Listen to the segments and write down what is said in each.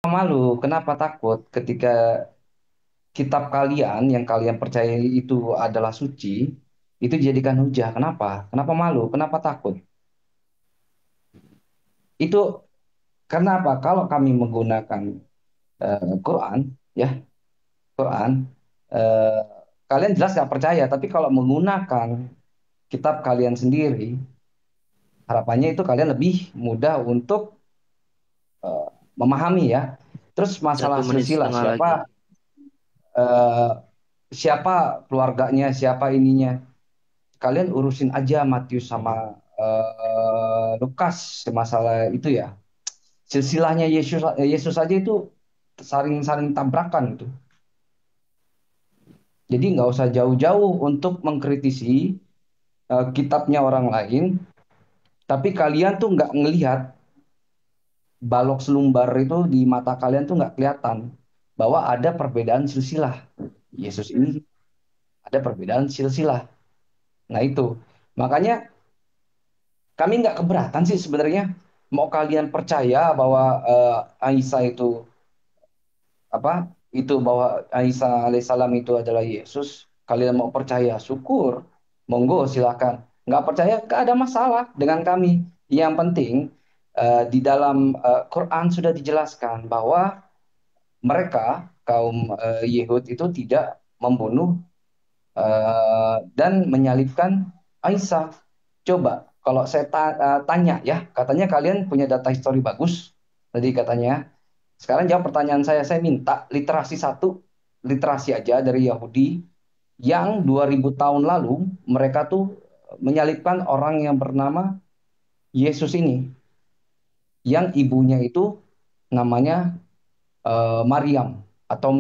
malu? Kenapa takut ketika kitab kalian yang kalian percaya itu adalah suci, itu dijadikan hujah? Kenapa? Kenapa malu? Kenapa takut? Itu karena apa? Kalau kami menggunakan Quran, ya Quran, eh, kalian jelas nggak percaya. Tapi kalau menggunakan kitab kalian sendiri, harapannya itu kalian lebih mudah untuk eh, memahami ya. Terus Satu masalah menit silsilah, setengah lagi. eh, siapa keluarganya, siapa ininya. Kalian urusin aja Matius sama Lukas masalah itu ya. Silsilahnya Yesus Yesus aja itu saling-saling tabrakan itu. Jadi nggak usah jauh-jauh untuk mengkritisi kitabnya orang lain, tapi kalian tuh nggak ngelihat balok selumbar itu di mata kalian tuh nggak kelihatan bahwa ada perbedaan silsilah. Yesus ini ada perbedaan silsilah. Nah itu makanya kami nggak keberatan sih sebenarnya. Mau kalian percaya bahwa Aisyah itu apa itu bahwa Aisyah alaihissalam itu adalah Yesus, kalian mau percaya, syukur, monggo silakan. Nggak percaya, nggak ada masalah dengan kami. Yang penting di dalam Quran sudah dijelaskan bahwa mereka kaum Yehud itu tidak membunuh dan menyalibkan Aisyah. Coba kalau saya tanya ya, katanya kalian punya data histori bagus tadi katanya. Sekarang jawab pertanyaan saya minta literasi satu, literasi aja dari Yahudi yang 2000 tahun lalu mereka tuh menyalibkan orang yang bernama Yesus ini, yang ibunya itu namanya Maryam atau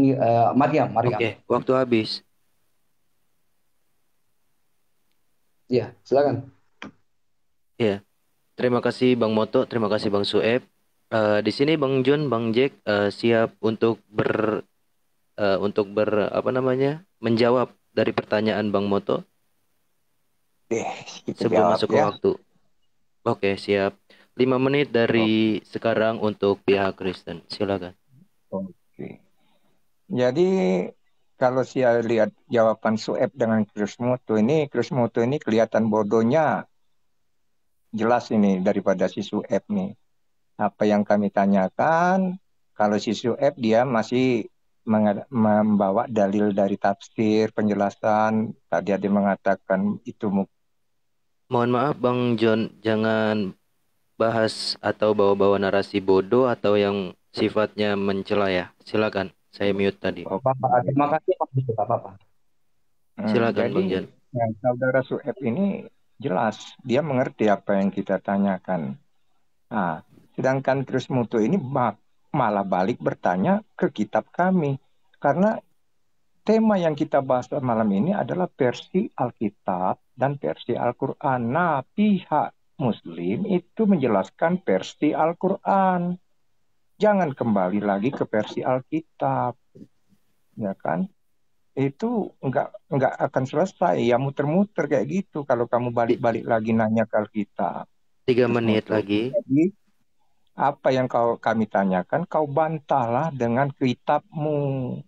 Maryam, Maryam. Oke, waktu habis. Ya, silakan. Ya, terima kasih Bang Moto, terima kasih Bang Sueb. Di sini Bang Jun, Bang Jack siap untuk apa namanya menjawab dari pertanyaan Bang Moto Deh, kita sebelum jawab masuk ke ya. waktu. Oke, siap. 5 menit Oh, dari sekarang untuk pihak Kristen. Silakan. oke. Jadi kalau saya lihat jawaban Sueb dengan Chris Mutu ini kelihatan bodohnya jelas ini daripada si Sueb nih. Apa yang kami tanyakan, kalau si Sueb dia masih membawa dalil dari tafsir, penjelasan. Tadi ada mengatakan itu Mohon maaf Bang John, jangan bahas atau bawa-bawa narasi bodoh atau yang sifatnya mencela ya. Silakan. Saya mute tadi. Bapak, terima kasih Pak. Tidak apa-apa. Silakan Jadi Bang John. ya, saudara Sueb ini jelas dia mengerti apa yang kita tanyakan. Nah, sedangkan Chris Mutu ini malah balik bertanya ke kitab kami. Karena tema yang kita bahas malam ini adalah versi Alkitab dan versi Al-Quran. Nah, pihak Muslim itu menjelaskan versi Al-Quran. Jangan kembali lagi ke versi Alkitab, ya kan? Itu nggak akan selesai. Ya muter-muter kayak gitu kalau kamu Ti- balik-balik lagi nanya ke Alkitab. Tiga Terus menit mutu. lagi. Jadi apa yang kami tanyakan, kau bantahlah dengan kitabmu,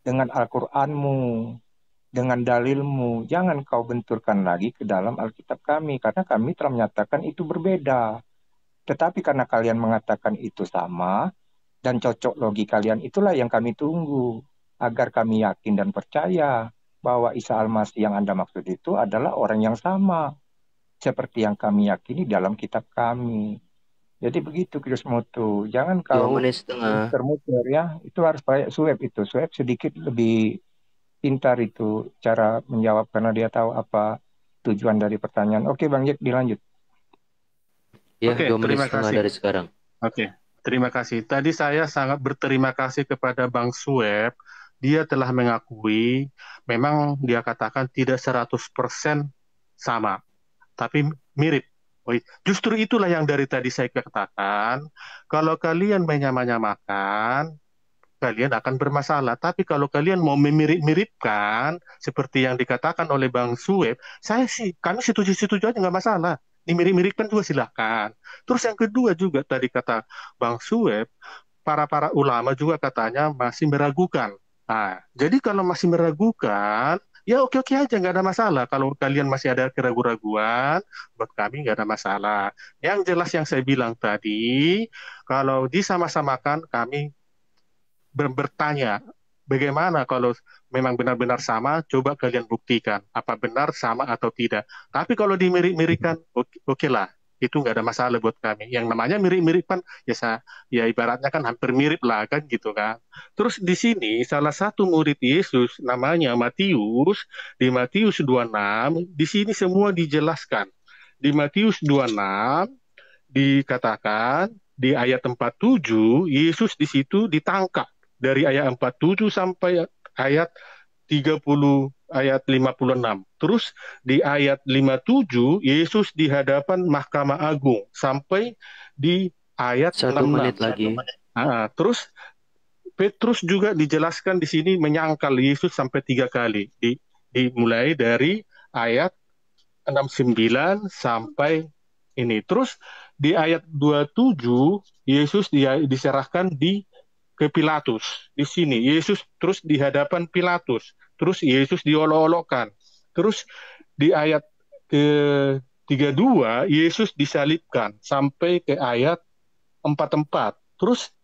dengan Al-Quranmu, dengan dalilmu. Jangan kau benturkan lagi ke dalam Alkitab kami, karena kami telah menyatakan itu berbeda. Tetapi karena kalian mengatakan itu sama, dan cocok logi kalian, itulah yang kami tunggu. Agar kami yakin dan percaya bahwa Isa Al-Masih yang Anda maksud itu adalah orang yang sama. Seperti yang kami yakini dalam kitab kami. Jadi begitu Krismutu. Jangan dua kau menit setengah. muter-muter ya. Itu harus pakai Sueb itu. Sueb sedikit lebih pintar itu cara menjawab karena dia tahu apa tujuan dari pertanyaan. Oke Bang Jack dilanjut. Ya, Oke, dua menit terima setengah kasih. dari sekarang. Oke, terima kasih. Tadi saya sangat berterima kasih kepada Bang Sueb. Dia telah mengakui, memang dia katakan tidak 100% sama, tapi mirip. Justru itulah yang dari tadi saya katakan, kalau kalian menyamakan, kalian akan bermasalah. Tapi kalau kalian mau memirip-miripkan, seperti yang dikatakan oleh Bang Sueb, kami setuju-setuju aja nggak masalah. Dimirip-miripkan juga silahkan. Terus yang kedua juga tadi kata Bang Sueb, para ulama juga katanya masih meragukan. Nah, jadi kalau masih meragukan, ya oke-oke aja, nggak ada masalah. Kalau kalian masih ada keraguan-raguan, buat kami nggak ada masalah. Yang jelas yang saya bilang tadi, kalau disama-samakan, kami bertanya, bagaimana kalau memang benar-benar sama, coba kalian buktikan, apa benar sama atau tidak. Tapi kalau dimirip-miripkan, oke lah, itu nggak ada masalah buat kami. Yang namanya mirip-mirip kan, ya, ya ibaratnya kan hampir mirip lah kan gitu kan. Terus di sini salah satu murid Yesus namanya Matius, di Matius 26, di sini semua dijelaskan. Di Matius 26 dikatakan di ayat 47 Yesus di situ ditangkap dari ayat 47 sampai ayat 30 ayat 56. Terus di ayat 57 Yesus di hadapan Mahkamah Agung sampai di ayat 1 menit 66. lagi. Terus Petrus juga dijelaskan di sini menyangkal Yesus sampai 3 kali. Dimulai dari ayat 69 sampai ini. Terus di ayat 27 Yesus diserahkan ke Pilatus. Di sini Yesus terus di hadapan Pilatus. Terus Yesus diolok-olokkan. Terus di ayat ke 32 Yesus disalibkan sampai ke ayat 44. Terus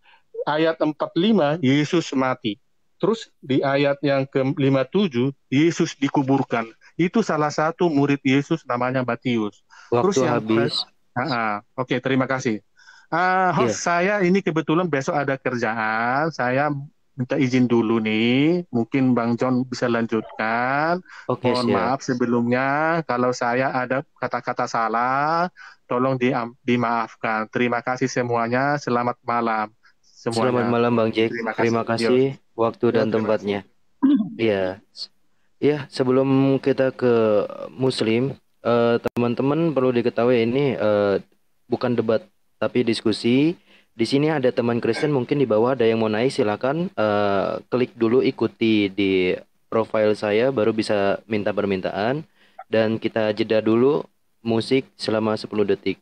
ayat 45 Yesus mati. Terus di ayat yang ke-57 Yesus dikuburkan. Itu salah satu murid Yesus namanya Matius. Terus Waktu yang habis. oke, terima kasih. Iya, Host saya ini kebetulan besok ada kerjaan. Saya minta izin dulu nih. Mungkin Bang John bisa lanjutkan. oke Mohon siap. maaf sebelumnya kalau saya ada kata-kata salah, tolong dimaafkan. Terima kasih semuanya. Selamat malam Selamat semuanya. malam Bang Jack. Terima kasih. Terima kasih waktu Yo, dan terima kasih. tempatnya. Iya. Iya, sebelum kita ke Muslim, teman-teman perlu diketahui ini bukan debat tapi diskusi. Di sini ada teman Kristen, mungkin di bawah ada yang mau naik, silakan klik dulu ikuti di profile saya baru bisa minta permintaan, dan kita jeda dulu musik selama 10 detik.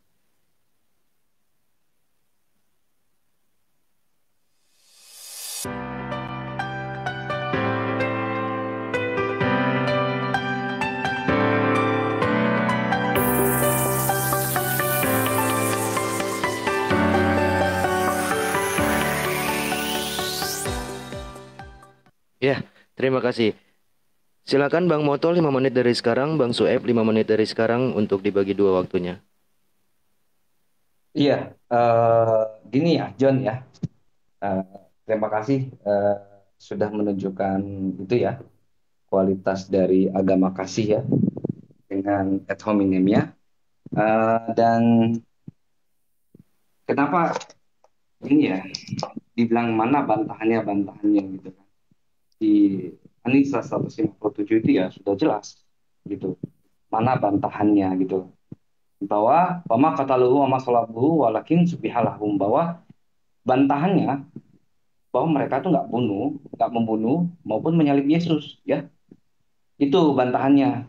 Ya, terima kasih. Silakan Bang Moto 5 menit dari sekarang, Bang Sueb 5 menit dari sekarang untuk dibagi dua waktunya. Iya, gini ya, John ya. Eh, Terima kasih sudah menunjukkan itu ya kualitas dari agama kasih ya dengan ad hominemnya. Dan kenapa ini ya dibilang mana bantahannya gitu kan. Di Anisa 157 itu ya sudah jelas gitu. Mana bantahannya gitu. Bahwa wama kataluhu wama salabuhu walakin subihalahum, bahwa bantahannya bahwa mereka tuh nggak membunuh maupun menyalib Yesus ya. Itu bantahannya.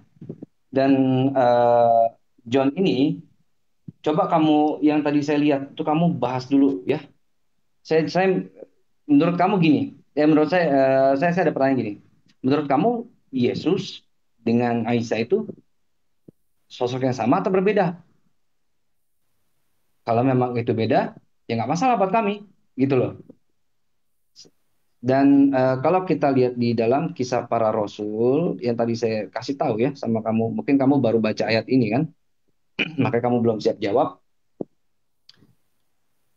Dan eh, John ini, coba kamu yang tadi saya lihat itu kamu bahas dulu ya. Saya menurut kamu gini, ya menurut saya ada pertanyaan gini. Menurut kamu Yesus dengan Aisyah itu sosok yang sama atau berbeda? Kalau memang itu beda, ya nggak masalah buat kami, gitu loh. Dan kalau kita lihat di dalam kisah para rasul yang tadi saya kasih tahu ya sama kamu, mungkin kamu baru baca ayat ini kan, makanya kamu belum siap jawab.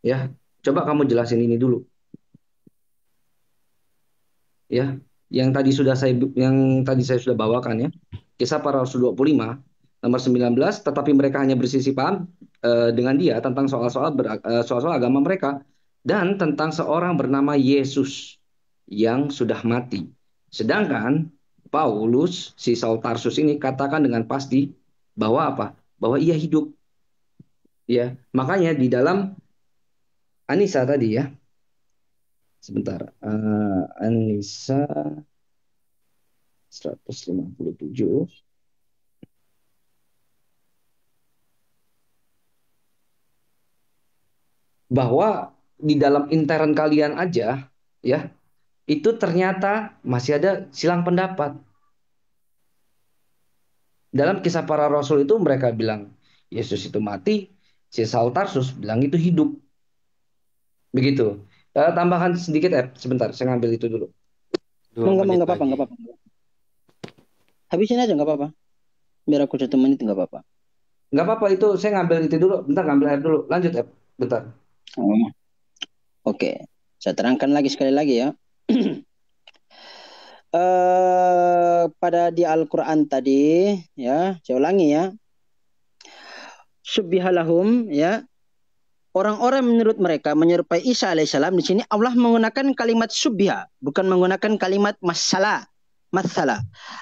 Ya, coba kamu jelasin ini dulu. Ya, yang tadi saya sudah bawakan ya. Kisah para Rasul 25 nomor 19, tetapi mereka hanya bersisi paham dengan dia tentang soal-soal agama mereka dan tentang seorang bernama Yesus yang sudah mati. Sedangkan Paulus, si Saul Tarsus ini katakan dengan pasti bahwa apa? Bahwa ia hidup. Ya, makanya di dalam Anisa tadi ya. Sebentar. Anisa 157, bahwa di dalam intern kalian aja, ya, itu ternyata masih ada silang pendapat. Dalam kisah para rasul itu mereka bilang Yesus itu mati, si Saul Tarsus bilang itu hidup. Begitu. Tambahan sedikit, sebentar, saya ngambil itu dulu. 2 menit Nggak apa-apa, lagi. nggak apa-apa. Habisin aja nggak apa-apa. Biar aku 1 menit nggak apa-apa. Nggak apa-apa, itu saya ngambil itu dulu. Bentar, ngambil air dulu. Lanjut, bentar. Oh, oke. Saya terangkan lagi sekali lagi ya. Pada di Al-Quran tadi, ya, saya ulangi ya. Subbihalahum, ya. Orang-orang menurut mereka menyerupai Isa alaihissalam, di sini Allah menggunakan kalimat subbiha, bukan menggunakan kalimat masalah.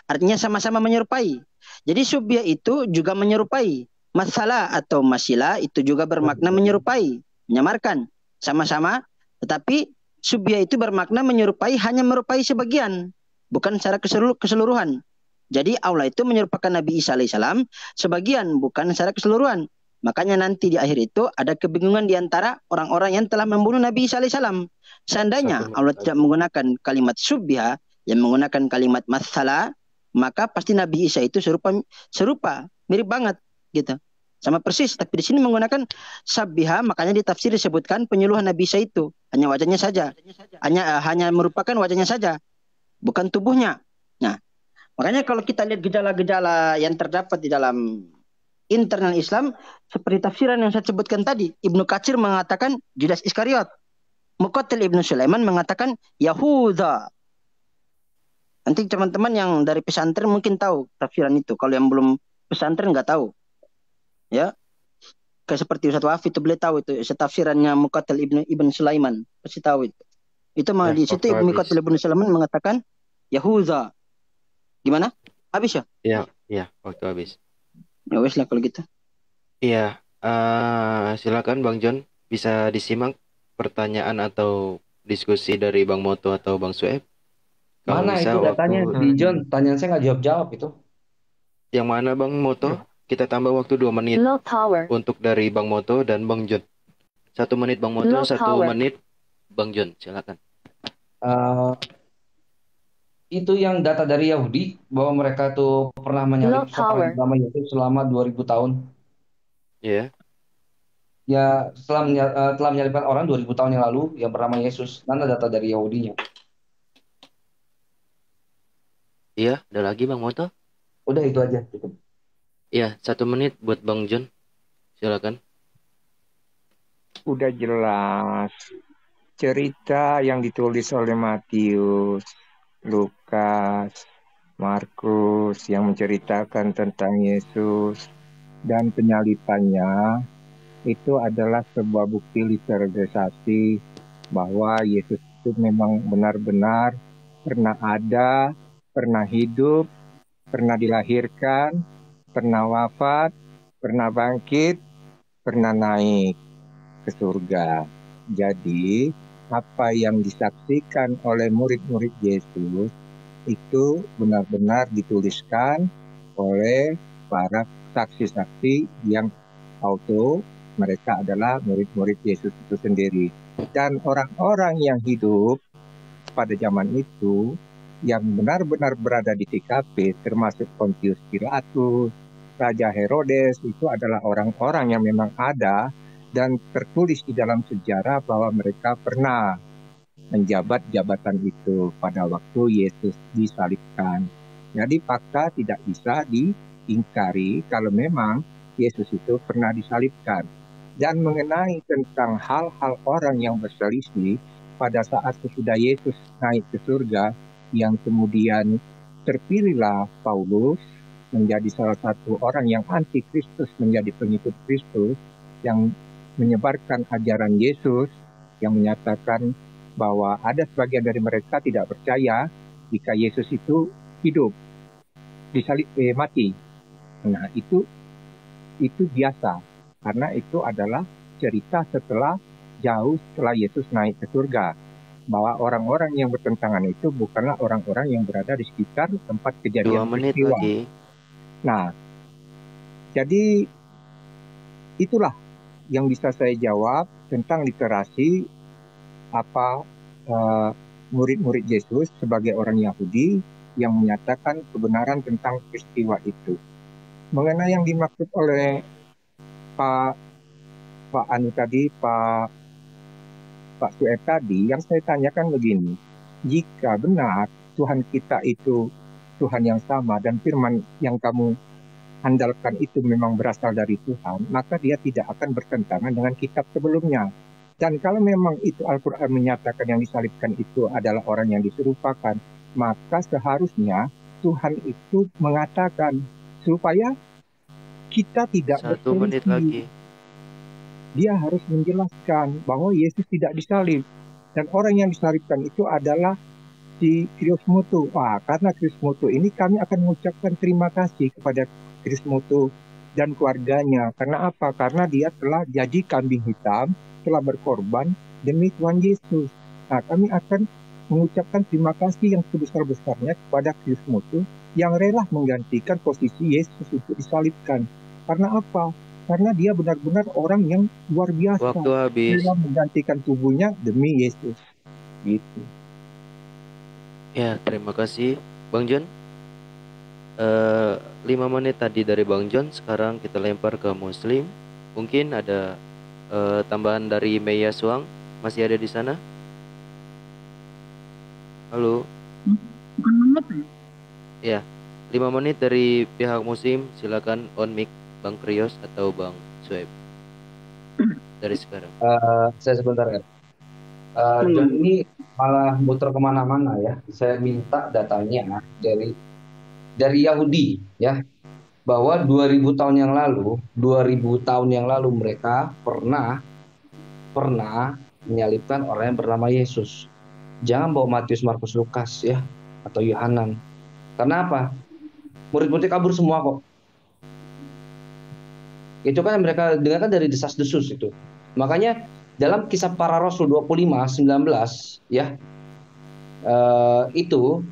Artinya sama-sama menyerupai. Jadi subbiha itu juga menyerupai. Masalah atau masila itu juga bermakna menyerupai, menyamarkan, sama-sama. Tetapi subbiha itu bermakna menyerupai, hanya menyerupai sebagian, bukan secara keseluruhan. Jadi Allah itu menyerupakan Nabi Isa alaihissalam sebagian, bukan secara keseluruhan. Makanya nanti di akhir itu ada kebingungan di antara orang-orang yang telah membunuh Nabi Isa alaihissalam. Seandainya 1 menit Allah lagi. tidak menggunakan kalimat subbiha, yang menggunakan kalimat masalah, maka pasti Nabi Isa itu serupa, mirip banget gitu. Sama persis, tapi di sini menggunakan sabbiha, makanya di tafsir disebutkan penyuluhan Nabi Isa itu hanya wajahnya saja. Hanya merupakan wajahnya saja, bukan tubuhnya. Nah, makanya kalau kita lihat gejala-gejala yang terdapat di dalam internal Islam, seperti tafsiran yang saya sebutkan tadi, Ibnu Katsir mengatakan Judas Iskariot, Muqatil Ibnu Sulaiman mengatakan Yahuda. Nanti teman-teman yang dari pesantren mungkin tahu tafsiran itu, kalau yang belum pesantren nggak tahu, ya. Kayak seperti Ustaz Wafi itu beliau tahu itu tafsirannya Muqatil Ibnu Sulaiman, pasti tahu itu. Itu Ya, di situ waktu habis. Muqatil Ibnu Sulaiman mengatakan Yahuda. Gimana? Habis ya? Ya, waktu habis. Ya wes lah kalau gitu. Iya, silakan Bang John, bisa disimak pertanyaan atau diskusi dari Bang Moto atau Bang Sueb. Kalau Mana bisa itu datanya waktu di John? Tanyaan saya nggak jawab-jawab itu. yang mana Bang Moto? Kita tambah waktu 2 menit Low power. untuk dari Bang Moto dan Bang John. 1 menit Bang Moto, Low 1 power. menit Bang John, silakan. Eh, itu yang data dari Yahudi bahwa mereka tuh pernah Low menyalib power. seorang nama Yesus selama 2000 tahun. Ya, Ya, telah menyalibkan orang 2000 tahun yang lalu yang bernama Yesus. Mana data dari Yahudinya? iya, ada lagi Bang Moto? Udah itu aja, cukup. Iya, 1 menit buat Bang John, silakan. Udah jelas. Cerita yang ditulis oleh Matius, Lukas, Markus yang menceritakan tentang Yesus dan penyalibannya itu adalah sebuah bukti literalisasi bahwa Yesus itu memang benar-benar pernah ada, pernah hidup, pernah dilahirkan, pernah wafat, pernah bangkit, pernah naik ke surga. Jadi, apa yang disaksikan oleh murid-murid Yesus itu benar-benar dituliskan oleh para saksi-saksi yang auto, mereka adalah murid-murid Yesus itu sendiri. Dan orang-orang yang hidup pada zaman itu yang benar-benar berada di TKP, termasuk Pontius Pilatus, Raja Herodes, itu adalah orang-orang yang memang ada dan tertulis di dalam sejarah bahwa mereka pernah menjabat jabatan itu pada waktu Yesus disalibkan. Jadi fakta tidak bisa diingkari kalau memang Yesus itu pernah disalibkan. Dan mengenai tentang hal-hal orang yang berselisih pada saat sesudah Yesus naik ke surga, yang kemudian terpilihlah Paulus menjadi salah satu orang yang anti Kristus, menjadi pengikut Kristus, yang menyebarkan ajaran Yesus, yang menyatakan bahwa ada sebagian dari mereka tidak percaya jika Yesus itu hidup, mati. Nah, itu biasa, karena itu adalah cerita jauh setelah Yesus naik ke surga, bahwa orang-orang yang bertentangan itu bukanlah orang-orang yang berada di sekitar tempat 2 kejadian menit peristiwa. lagi. Nah, jadi itulah yang bisa saya jawab tentang literasi murid-murid Yesus sebagai orang Yahudi yang menyatakan kebenaran tentang peristiwa itu. Mengenai yang dimaksud oleh Pak Anu tadi, Pak Sueb tadi, yang saya tanyakan begini, jika benar Tuhan kita itu Tuhan yang sama dan firman yang kamu andalkan itu memang berasal dari Tuhan, maka dia tidak akan bertentangan dengan kitab sebelumnya. Dan kalau memang itu Al-Quran menyatakan yang disalibkan itu adalah orang yang diserupakan, maka seharusnya Tuhan itu mengatakan supaya kita tidak 1 menit lagi. Dia harus menjelaskan bahwa Yesus tidak disalib. Dan orang yang disalibkan itu adalah si Krismoto. Karena Krismoto ini kami akan mengucapkan terima kasih kepada Krismoto dan keluarganya. Karena apa? Karena dia telah jadi kambing hitam, telah berkorban demi Tuhan Yesus. Kami akan mengucapkan terima kasih yang sebesar-besarnya kepada Krismoto yang rela menggantikan posisi Yesus untuk disalibkan. Karena apa? Karena dia benar-benar orang yang luar biasa. Waktu habis. Rela menggantikan tubuhnya demi Yesus. Gitu. Ya, terima kasih Bang John. 5 menit tadi dari Bang John, sekarang kita lempar ke Muslim. Mungkin ada tambahan dari Meya Suang, masih ada di sana? Halo. Ya, 5 menit dari pihak Muslim, silakan on mic Bang Krios atau Bang Sueb. Dari sekarang. Saya sebentar ya. John ini malah muter kemana-mana ya. Saya minta datanya dari Yahudi ya, bahwa 2000 tahun yang lalu mereka pernah menyalibkan orang yang bernama Yesus. Jangan bawa Matius, Markus, Lukas ya, atau Yohanan. Karena apa? Murid-muridnya kabur semua kok. Itu kan mereka dengarkan dari desas-desus itu. Makanya dalam Kisah Para Rasul 25:19 ya, itu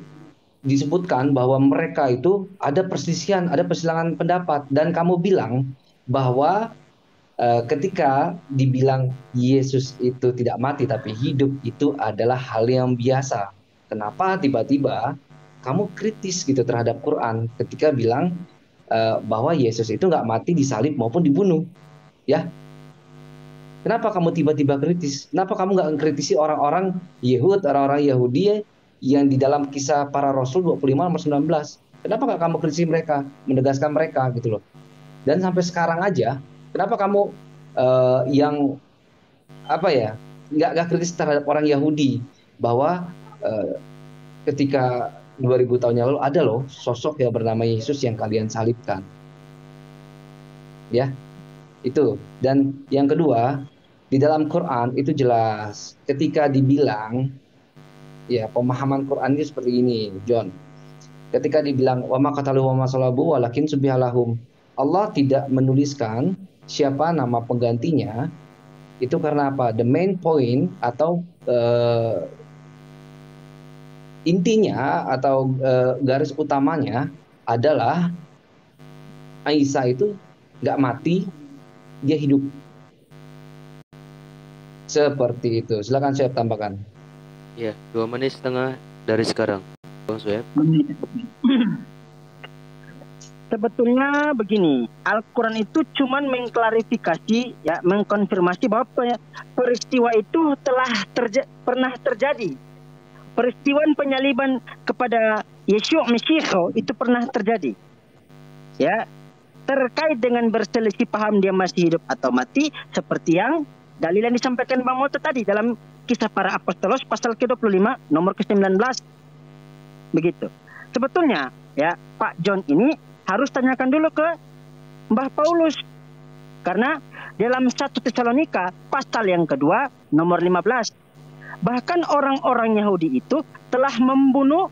disebutkan bahwa mereka itu ada perselisihan, ada persilangan pendapat, dan kamu bilang bahwa ketika dibilang Yesus itu tidak mati tapi hidup, itu adalah hal yang biasa. Kenapa tiba-tiba kamu kritis gitu terhadap Quran ketika bilang bahwa Yesus itu nggak mati, disalib maupun dibunuh, ya? Kenapa kamu tiba-tiba kritis? Kenapa kamu nggak mengkritisi orang-orang Yahudi yang di dalam Kisah Para Rasul 25:19? Kenapa nggak kamu kritisi mereka, menegaskan mereka gitu loh? Dan sampai sekarang aja, kenapa kamu yang apa ya, nggak kritis terhadap orang Yahudi bahwa ketika 2000 tahun yang lalu ada loh sosok yang bernama Yesus yang kalian salibkan, ya itu. Dan yang kedua, di dalam Quran itu jelas ketika dibilang, ya pemahaman Quran itu seperti ini, John. Ketika dibilang wa ma qataluhu wa ma salabu walakin subbihalahum, Allah tidak menuliskan siapa nama penggantinya. Itu karena apa? The main point atau intinya atau garis utamanya adalah Isa itu nggak mati, dia hidup. Seperti itu. Silakan saya tambahkan. Ya, 2,5 menit dari sekarang, Bang Sueb. Sebetulnya begini, Al-Quran itu cuman mengklarifikasi, ya, mengkonfirmasi bahwa peristiwa itu pernah terjadi. Peristiwa penyaliban kepada Yeshua Mesih itu pernah terjadi. Ya, terkait dengan berselisih paham dia masih hidup atau mati, seperti yang dalil yang disampaikan Bang Moto tadi dalam Kisah Para Apostolos pasal ke-25 nomor ke-19. Begitu. Sebetulnya ya, Pak John ini harus tanyakan dulu ke Mbah Paulus. Karena dalam 1 Tesalonika pasal yang kedua nomor 15, bahkan orang-orang Yahudi itu telah membunuh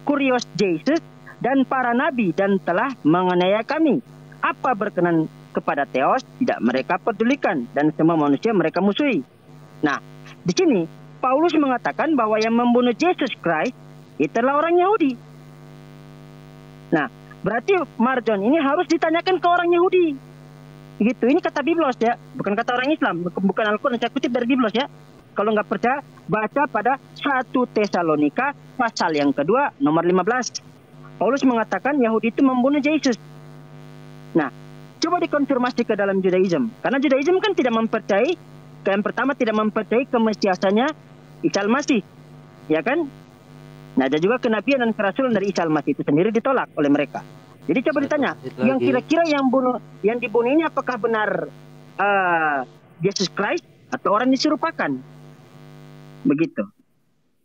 Kurios Jesus dan para nabi dan telah menganiaya kami. Apa berkenan kepada Theos tidak mereka pedulikan, dan semua manusia mereka musuhi. Nah, di sini Paulus mengatakan bahwa yang membunuh Yesus Christ itu adalah orang Yahudi. Nah, berarti Marjon ini harus ditanyakan ke orang Yahudi. Gitu, ini kata Biblos ya, bukan kata orang Islam, bukan Al-Quran, saya kutip dari Biblos ya. Kalau nggak percaya, baca pada 1 Tesalonika pasal yang kedua nomor 15. Paulus mengatakan Yahudi itu membunuh Yesus. Nah, coba dikonfirmasi ke dalam Judaism. Karena Judaism kan tidak mempercayai, yang pertama tidak mempercayai kemesiasannya Isa Al-Masih. Ya kan? Nah, ada juga kenabian dan kerasulan dari Isa Al-Masih itu sendiri ditolak oleh mereka. Jadi coba ditanya, yang kira-kira yang dibunuh ini apakah benar Yesus Christ atau orang diserupakan? Begitu.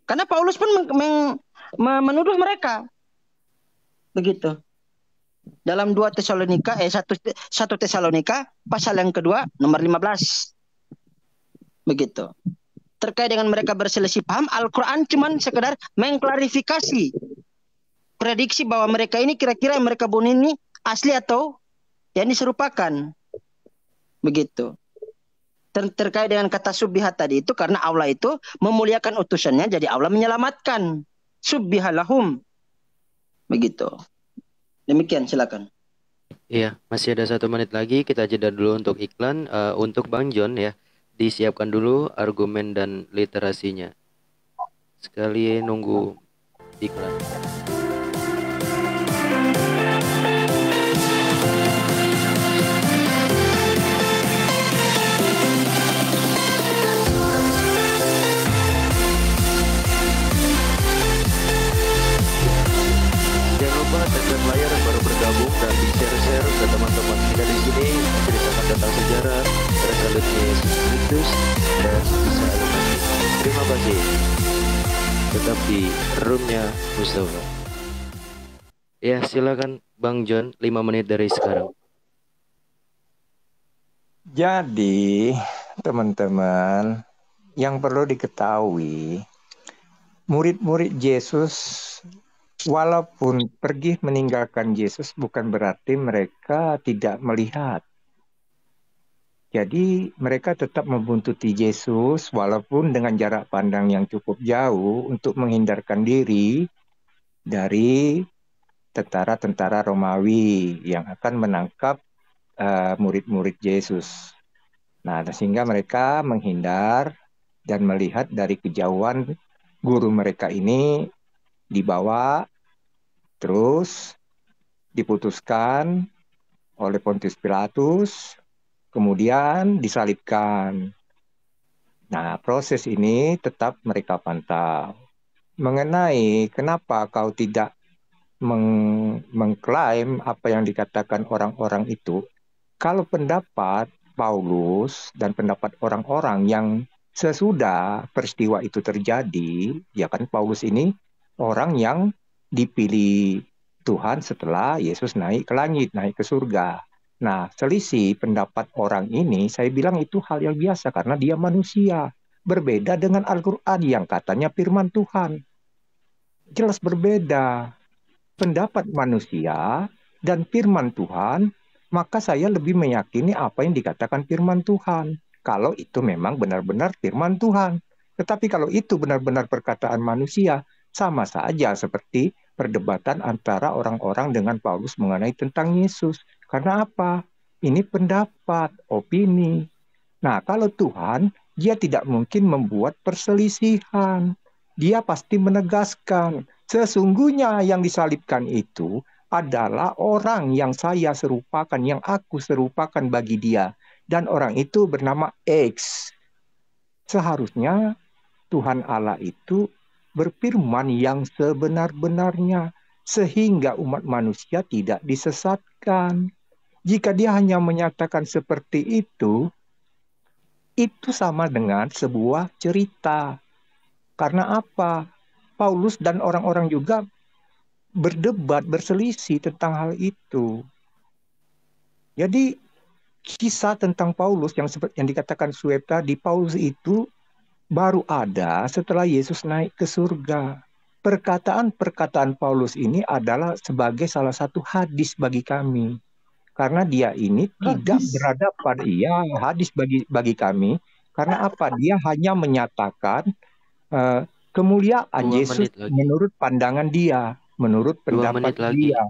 Karena Paulus pun menuduh mereka. Begitu. Dalam 1 Tesalonika pasal yang kedua nomor 15. Begitu. Terkait dengan mereka berselisih paham, Al-Quran cuman sekedar mengklarifikasi prediksi bahwa mereka ini kira-kira yang mereka bunuh ini asli atau yang diserupakan. Begitu. Terkait dengan kata subbihat tadi itu, karena Allah itu memuliakan utusannya, jadi Allah menyelamatkan. Subbihalahum. Begitu. Demikian, silakan. Iya, masih ada 1 menit lagi. Kita jeda dulu untuk iklan. Untuk Bang John ya, disiapkan dulu argumen dan literasinya. Sekali nunggu iklan. Jangan lupa tekan layar yang baru bergabung dan di-share ke teman-teman kita di sini, menceritakan tentang sejarah tersalutnya Yesus Kristus dan Isa Al-Masih. Terima kasih. Tetap di roomnya Mustafa. Ya, silakan Bang John, 5 menit dari sekarang. Jadi, teman-teman, yang perlu diketahui, murid-murid Yesus walaupun pergi meninggalkan Yesus bukan berarti mereka tidak melihat. Jadi mereka tetap membuntuti Yesus walaupun dengan jarak pandang yang cukup jauh untuk menghindarkan diri dari tentara-tentara Romawi yang akan menangkap murid-murid Yesus. Nah, sehingga mereka menghindar dan melihat dari kejauhan guru mereka ini dibawa, terus diputuskan oleh Pontius Pilatus, kemudian disalibkan. Nah, proses ini tetap mereka pantau. Mengenai kenapa kau tidak mengklaim apa yang dikatakan orang-orang itu, kalau pendapat Paulus dan pendapat orang-orang yang sesudah peristiwa itu terjadi, ya kan Paulus ini orang yang dipilih Tuhan setelah Yesus naik ke langit, naik ke surga. Nah, selisih pendapat orang ini, saya bilang itu hal yang biasa karena dia manusia. Berbeda dengan Al-Quran yang katanya firman Tuhan. Jelas berbeda. Pendapat manusia dan firman Tuhan, maka saya lebih meyakini apa yang dikatakan firman Tuhan. Kalau itu memang benar-benar firman Tuhan. Tetapi kalau itu benar-benar perkataan manusia, sama saja seperti perdebatan antara orang-orang dengan Paulus mengenai tentang Yesus. Karena apa? Ini pendapat, opini. Nah, kalau Tuhan, dia tidak mungkin membuat perselisihan. Dia pasti menegaskan, sesungguhnya yang disalibkan itu adalah orang yang saya serupakan, yang aku serupakan bagi dia. Dan orang itu bernama X. Seharusnya Tuhan Allah itu berfirman yang sebenar-benarnya, sehingga umat manusia tidak disesatkan. Jika dia hanya menyatakan seperti itu sama dengan sebuah cerita. Karena apa? Paulus dan orang-orang juga berdebat, berselisih tentang hal itu. Jadi kisah tentang Paulus yang seperti yang dikatakan Sueb tadi, Paulus itu baru ada setelah Yesus naik ke surga. Perkataan-perkataan Paulus ini adalah sebagai salah satu hadis bagi kami. Karena dia ini tidak berada pada hadis bagi kami. Karena apa? Dia hanya menyatakan kemuliaan Yesus menurut pandangan dia, menurut pendapat dia,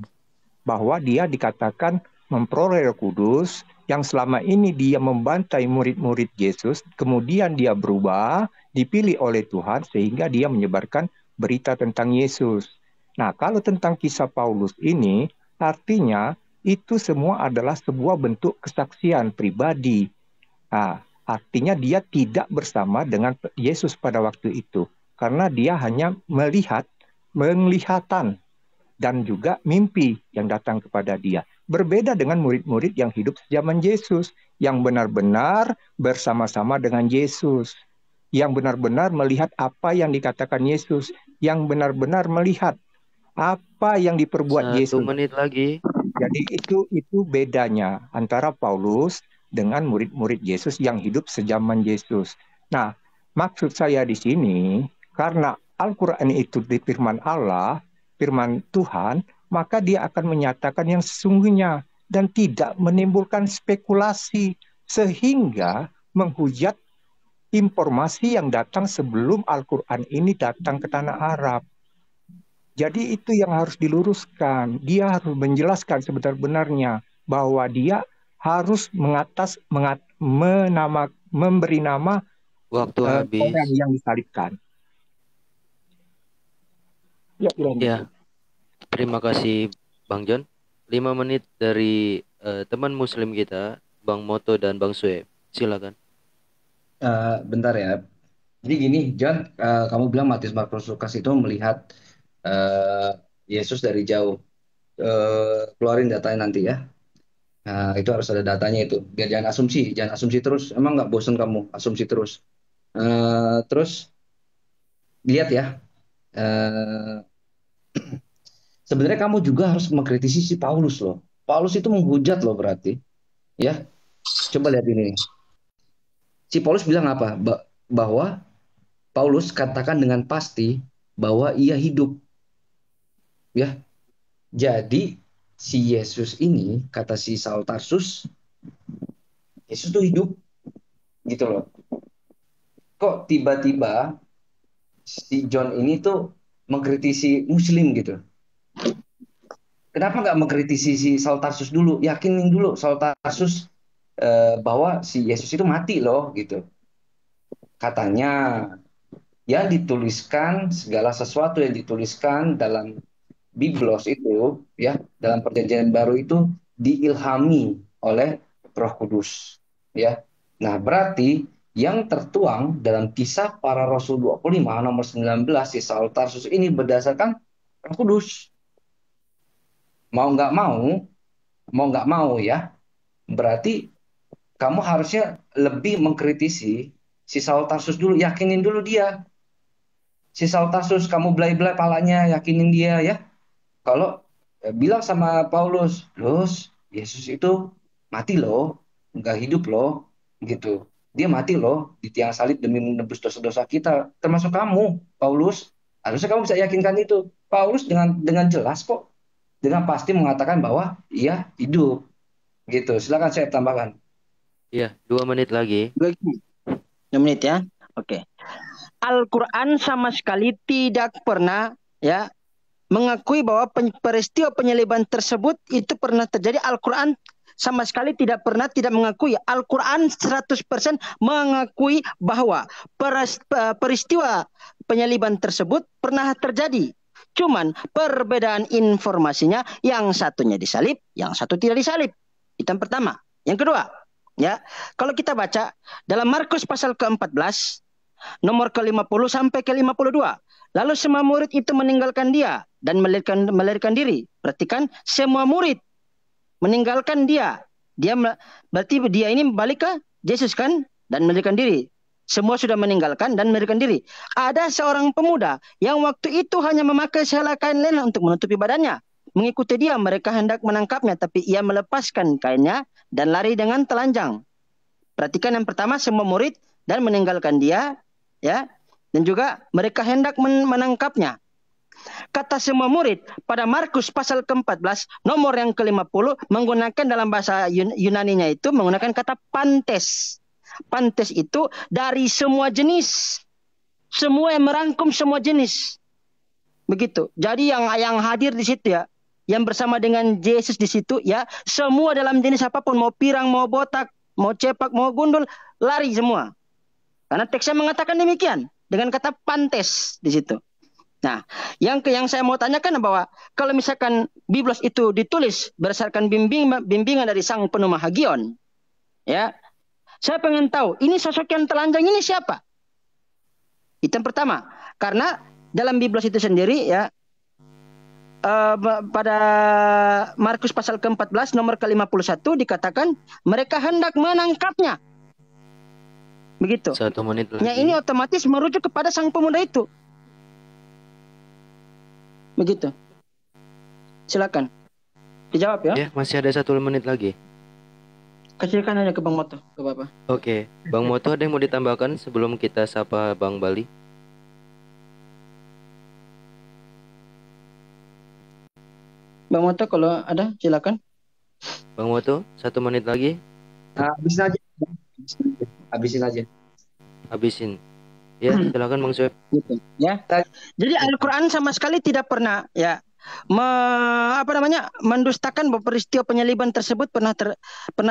bahwa dia dikatakan memperoleh Roh Kudus, yang selama ini dia membantai murid-murid Yesus, kemudian dia berubah, dipilih oleh Tuhan sehingga dia menyebarkan berita tentang Yesus. Nah, kalau tentang kisah Paulus ini, artinya itu semua adalah sebuah bentuk kesaksian pribadi. Nah, artinya dia tidak bersama dengan Yesus pada waktu itu, karena dia hanya melihat, penglihatan, dan juga mimpi yang datang kepada dia. Berbeda dengan murid-murid yang hidup zaman Yesus, yang benar-benar bersama-sama dengan Yesus, yang benar-benar melihat apa yang dikatakan Yesus, yang benar-benar melihat apa yang diperbuat 1 Yesus. menit lagi. Jadi itu bedanya antara Paulus dengan murid-murid Yesus yang hidup sejaman Yesus. Nah, maksud saya di sini, karena Al-Quran itu di firman Allah, firman Tuhan, maka dia akan menyatakan yang sesungguhnya dan tidak menimbulkan spekulasi sehingga menghujat informasi yang datang sebelum Al-Quran ini datang ke tanah Arab. Jadi itu yang harus diluruskan. Dia harus menjelaskan sebenar-benarnya bahwa dia harus memberi nama Waktu habis. orang yang disalibkan. Ya, Ya, terima kasih Bang John. 5 menit dari teman muslim kita, Bang Moto dan Bang Sueb. Silakan. Bentar ya. Jadi gini, John, kamu bilang Matius, Markus, Lukas itu melihat Yesus dari jauh. Keluarin datanya nanti ya. Nah, itu harus ada datanya itu. Biar jangan asumsi terus. Emang nggak bosan kamu asumsi terus? Terus lihat ya. Sebenarnya kamu juga harus mengkritisi si Paulus loh. Paulus itu menghujat loh berarti. Ya, coba lihat ini. Si Paulus bilang apa? Bahwa Paulus katakan dengan pasti bahwa ia hidup. Ya. Jadi si Yesus ini, kata si Saul Tarsus, Yesus tuh hidup. Gitu loh. Kok tiba-tiba si John ini tuh mengkritisi Muslim gitu? Kenapa nggak mengkritisi si Saul Tarsus dulu? Yakinin dulu Saul Tarsus bahwa si Yesus itu mati loh gitu. Katanya yang dituliskan, segala sesuatu yang dituliskan dalam Biblos itu ya, dalam perjanjian baru itu diilhami oleh Roh Kudus ya. Nah, berarti yang tertuang dalam Kisah Para Rasul 25 nomor 19 si Saul Tarsus ini berdasarkan Roh Kudus. Mau nggak mau ya, berarti kamu harusnya lebih mengkritisi si Saul Tarsus dulu, yakinin dulu dia. Si Saul Tarsus kamu belai-belai palanya, yakinin dia ya. Kalau bilang sama Paulus, Yesus itu mati loh, nggak hidup loh, gitu. Dia mati loh di tiang salib demi menebus dosa-dosa kita, termasuk kamu, Paulus. Harusnya kamu bisa yakinkan itu. Paulus dengan jelas kok, dengan pasti mengatakan bahwa ia hidup, gitu. Silakan saya tambahkan. Iya, 2 menit lagi. 2 menit ya. Oke. Al-Quran sama sekali tidak pernah ya mengakui bahwa peristiwa penyaliban tersebut itu pernah terjadi. Al-Quran sama sekali tidak mengakui. Al-Quran 100% mengakui bahwa peristiwa penyaliban tersebut pernah terjadi. Cuman perbedaan informasinya, yang satunya disalib, yang satu tidak disalib. Itu yang pertama. Yang kedua, ya, kalau kita baca dalam Markus pasal ke-14 nomor ke-50 sampai ke-52. Lalu semua murid itu meninggalkan dia dan melarikan diri. Perhatikan, semua murid meninggalkan dia. Berarti dia ini balik ke Yesus kan, dan melarikan diri. Semua sudah meninggalkan dan melarikan diri. Ada seorang pemuda yang waktu itu hanya memakai sehelai kain lena untuk menutupi badannya. Mengikuti dia, mereka hendak menangkapnya, tapi ia melepaskan kainnya dan lari dengan telanjang. Perhatikan yang pertama, semua murid dan meninggalkan dia, ya, dan juga mereka hendak menangkapnya. Kata semua murid pada Markus pasal ke-14 nomor yang ke-50 menggunakan dalam bahasa Yunaninya itu menggunakan kata pantes. Pantes itu dari semua jenis. Semua yang merangkum semua jenis. Begitu. Jadi yang hadir di situ ya, yang bersama dengan Yesus di situ, ya, semua dalam jenis apapun, mau pirang, mau botak, mau cepak, mau gundul, lari semua. Karena teksnya mengatakan demikian dengan kata pantes di situ. Nah, yang saya mau tanyakan bahwa kalau misalkan Biblos itu ditulis berdasarkan bimbingan dari sang penuh Hagion, ya, saya pengen tahu ini sosok yang telanjang ini siapa? Itu yang pertama. Karena dalam Biblos itu sendiri, ya, pada Markus pasal ke-14 nomor ke-51 dikatakan mereka hendak menangkapnya. Begitu. 1 menit lagi. Ya, ini otomatis merujuk kepada sang pemuda itu. Begitu. Silakan. Dijawab ya. Ya, masih ada 1 menit lagi. Kecilkan aja ke Bang Moto, ke Bapak. Oke, Bang Moto ada yang mau ditambahkan sebelum kita sapa Bang Bali? Bang Moto kalau ada silakan. Bang Moto, 1 menit lagi. Habisin aja. Habisin aja. Habisin. Ya, silakan Bang Sueb. Gitu, ya. Jadi Al-Quran sama sekali tidak pernah, ya, mendustakan bahwa peristiwa penyaliban tersebut pernah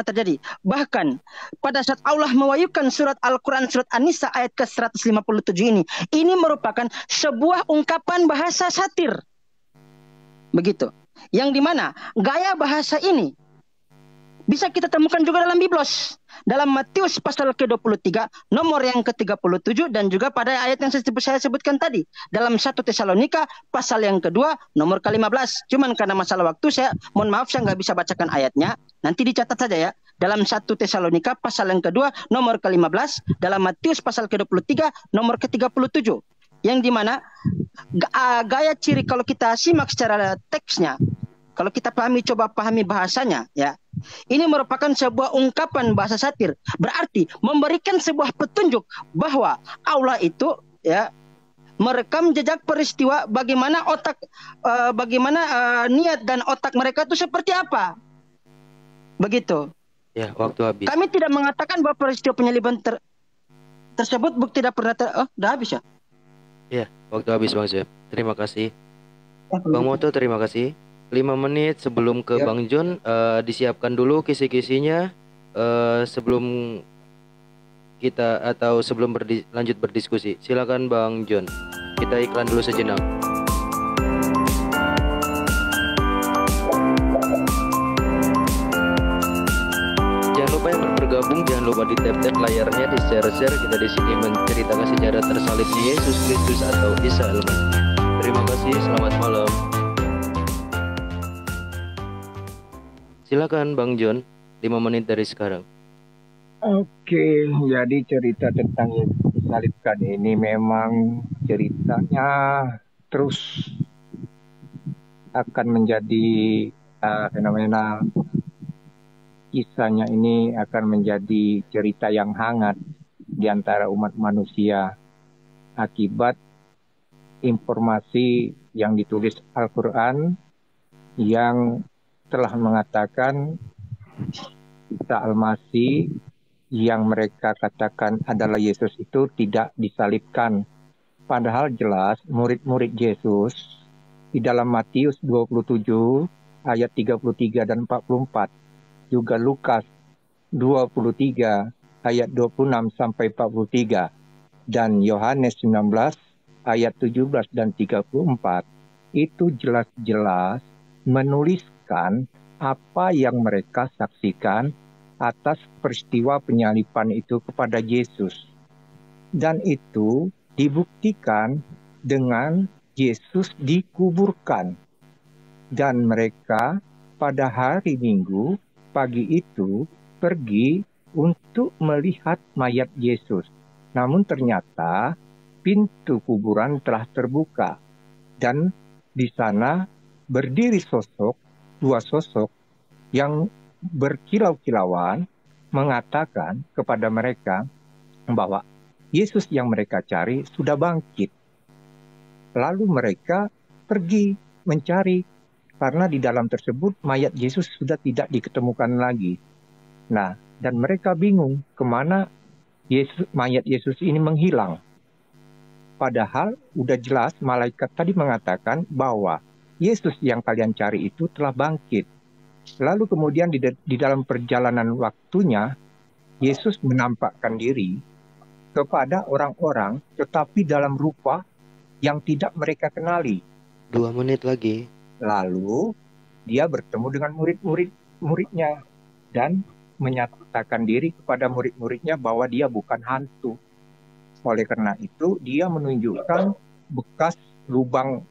terjadi. Bahkan pada saat Allah mewahyukan surat Al-Quran surat An-Nisa ayat ke-157 ini merupakan sebuah ungkapan bahasa satir. Begitu. Yang dimana gaya bahasa ini bisa kita temukan juga dalam Biblos. Dalam Matius pasal ke-23 nomor yang ke-37 dan juga pada ayat yang saya sebutkan tadi. Dalam 1 Tesalonika pasal yang kedua nomor ke-15. Cuman karena masalah waktu saya mohon maaf saya nggak bisa bacakan ayatnya. Nanti dicatat saja ya. Dalam 1 Tesalonika pasal yang kedua nomor ke-15. Dalam Matius pasal ke-23 nomor ke-37. Yang dimana gaya ciri kalau kita simak secara teksnya, kalau kita coba pahami bahasanya, ya, ini merupakan sebuah ungkapan bahasa satir. Berarti memberikan sebuah petunjuk bahwa Allah itu, ya, merekam jejak peristiwa bagaimana niat dan otak mereka itu seperti apa. Begitu. Ya, waktu habis. Kami tidak mengatakan bahwa peristiwa penyaliban tersebut tidak pernah udah habis ya. Ya, waktu habis Bang Sueb. Terima kasih. Bang Moto terima kasih. 5 menit sebelum ke Bang John, disiapkan dulu kisi-kisinya sebelum kita atau sebelum lanjut berdiskusi. Silakan Bang John. Kita iklan dulu sejenak. Jangan lupa yang bergabung, jangan lupa di tap-tap layarnya, di share-share. Kita di sini menceritakan sejarah tersalibnya Yesus Kristus atau Isa Al-Masih. Terima kasih, selamat malam. Silakan Bang John, 5 menit dari sekarang. Oke, jadi cerita tentang Yesus disalibkan ini memang ceritanya terus akan menjadi fenomena. Kisahnya ini akan menjadi cerita yang hangat di antara umat manusia akibat informasi yang ditulis Al-Quran yang telah mengatakan Isa Al-Masih yang mereka katakan adalah Yesus itu tidak disalibkan. Padahal jelas murid-murid Yesus di dalam Matius 27 ayat 33 dan 44, juga Lukas 23 ayat 26 sampai 43, dan Yohanes 19 ayat 17 dan 34, itu jelas-jelas menuliskan apa yang mereka saksikan atas peristiwa penyaliban itu kepada Yesus. Dan itu dibuktikan dengan Yesus dikuburkan. Dan mereka pada hari Minggu pagi itu pergi untuk melihat mayat Yesus. Namun ternyata pintu kuburan telah terbuka. Dan di sana berdiri dua sosok yang berkilau-kilauan mengatakan kepada mereka bahwa Yesus yang mereka cari sudah bangkit. Lalu mereka pergi mencari, karena di dalam tersebut mayat Yesus sudah tidak diketemukan lagi. Nah, dan mereka bingung kemana mayat Yesus ini menghilang. Padahal udah jelas malaikat tadi mengatakan bahwa Yesus yang kalian cari itu telah bangkit. Lalu kemudian di dalam perjalanan waktunya, Yesus menampakkan diri kepada orang-orang tetapi dalam rupa yang tidak mereka kenali. 2 menit lagi. Lalu dia bertemu dengan muridnya dan menyatakan diri kepada murid-muridnya bahwa dia bukan hantu. Oleh karena itu dia menunjukkan bekas lubang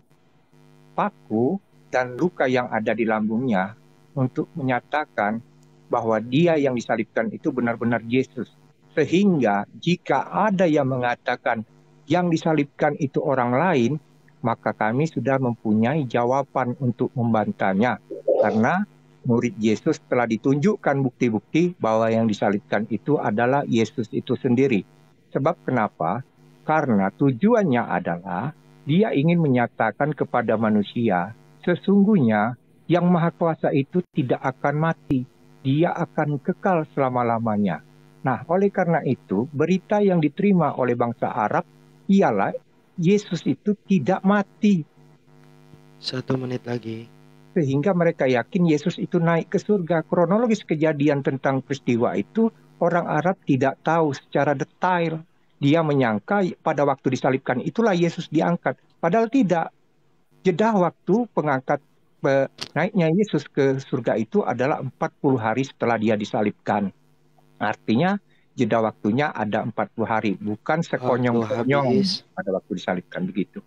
paku dan luka yang ada di lambungnya untuk menyatakan bahwa dia yang disalibkan itu benar-benar Yesus. Sehingga jika ada yang mengatakan yang disalibkan itu orang lain, maka kami sudah mempunyai jawaban untuk membantahnya. Karena murid Yesus telah ditunjukkan bukti-bukti bahwa yang disalibkan itu adalah Yesus itu sendiri. Sebab kenapa? Karena tujuannya adalah dia ingin menyatakan kepada manusia, sesungguhnya yang Maha Kuasa itu tidak akan mati. Dia akan kekal selama-lamanya. Nah, oleh karena itu, berita yang diterima oleh bangsa Arab ialah Yesus itu tidak mati. 1 menit lagi. Sehingga mereka yakin Yesus itu naik ke surga. Kronologis kejadian tentang peristiwa itu, orang Arab tidak tahu secara detail. Dia menyangka pada waktu disalibkan itulah Yesus diangkat. Padahal tidak. Jeda waktu naiknya Yesus ke surga itu adalah 40 hari setelah dia disalibkan. Artinya jeda waktunya ada 40 hari, bukan sekonyong-konyong pada waktu disalibkan begitu.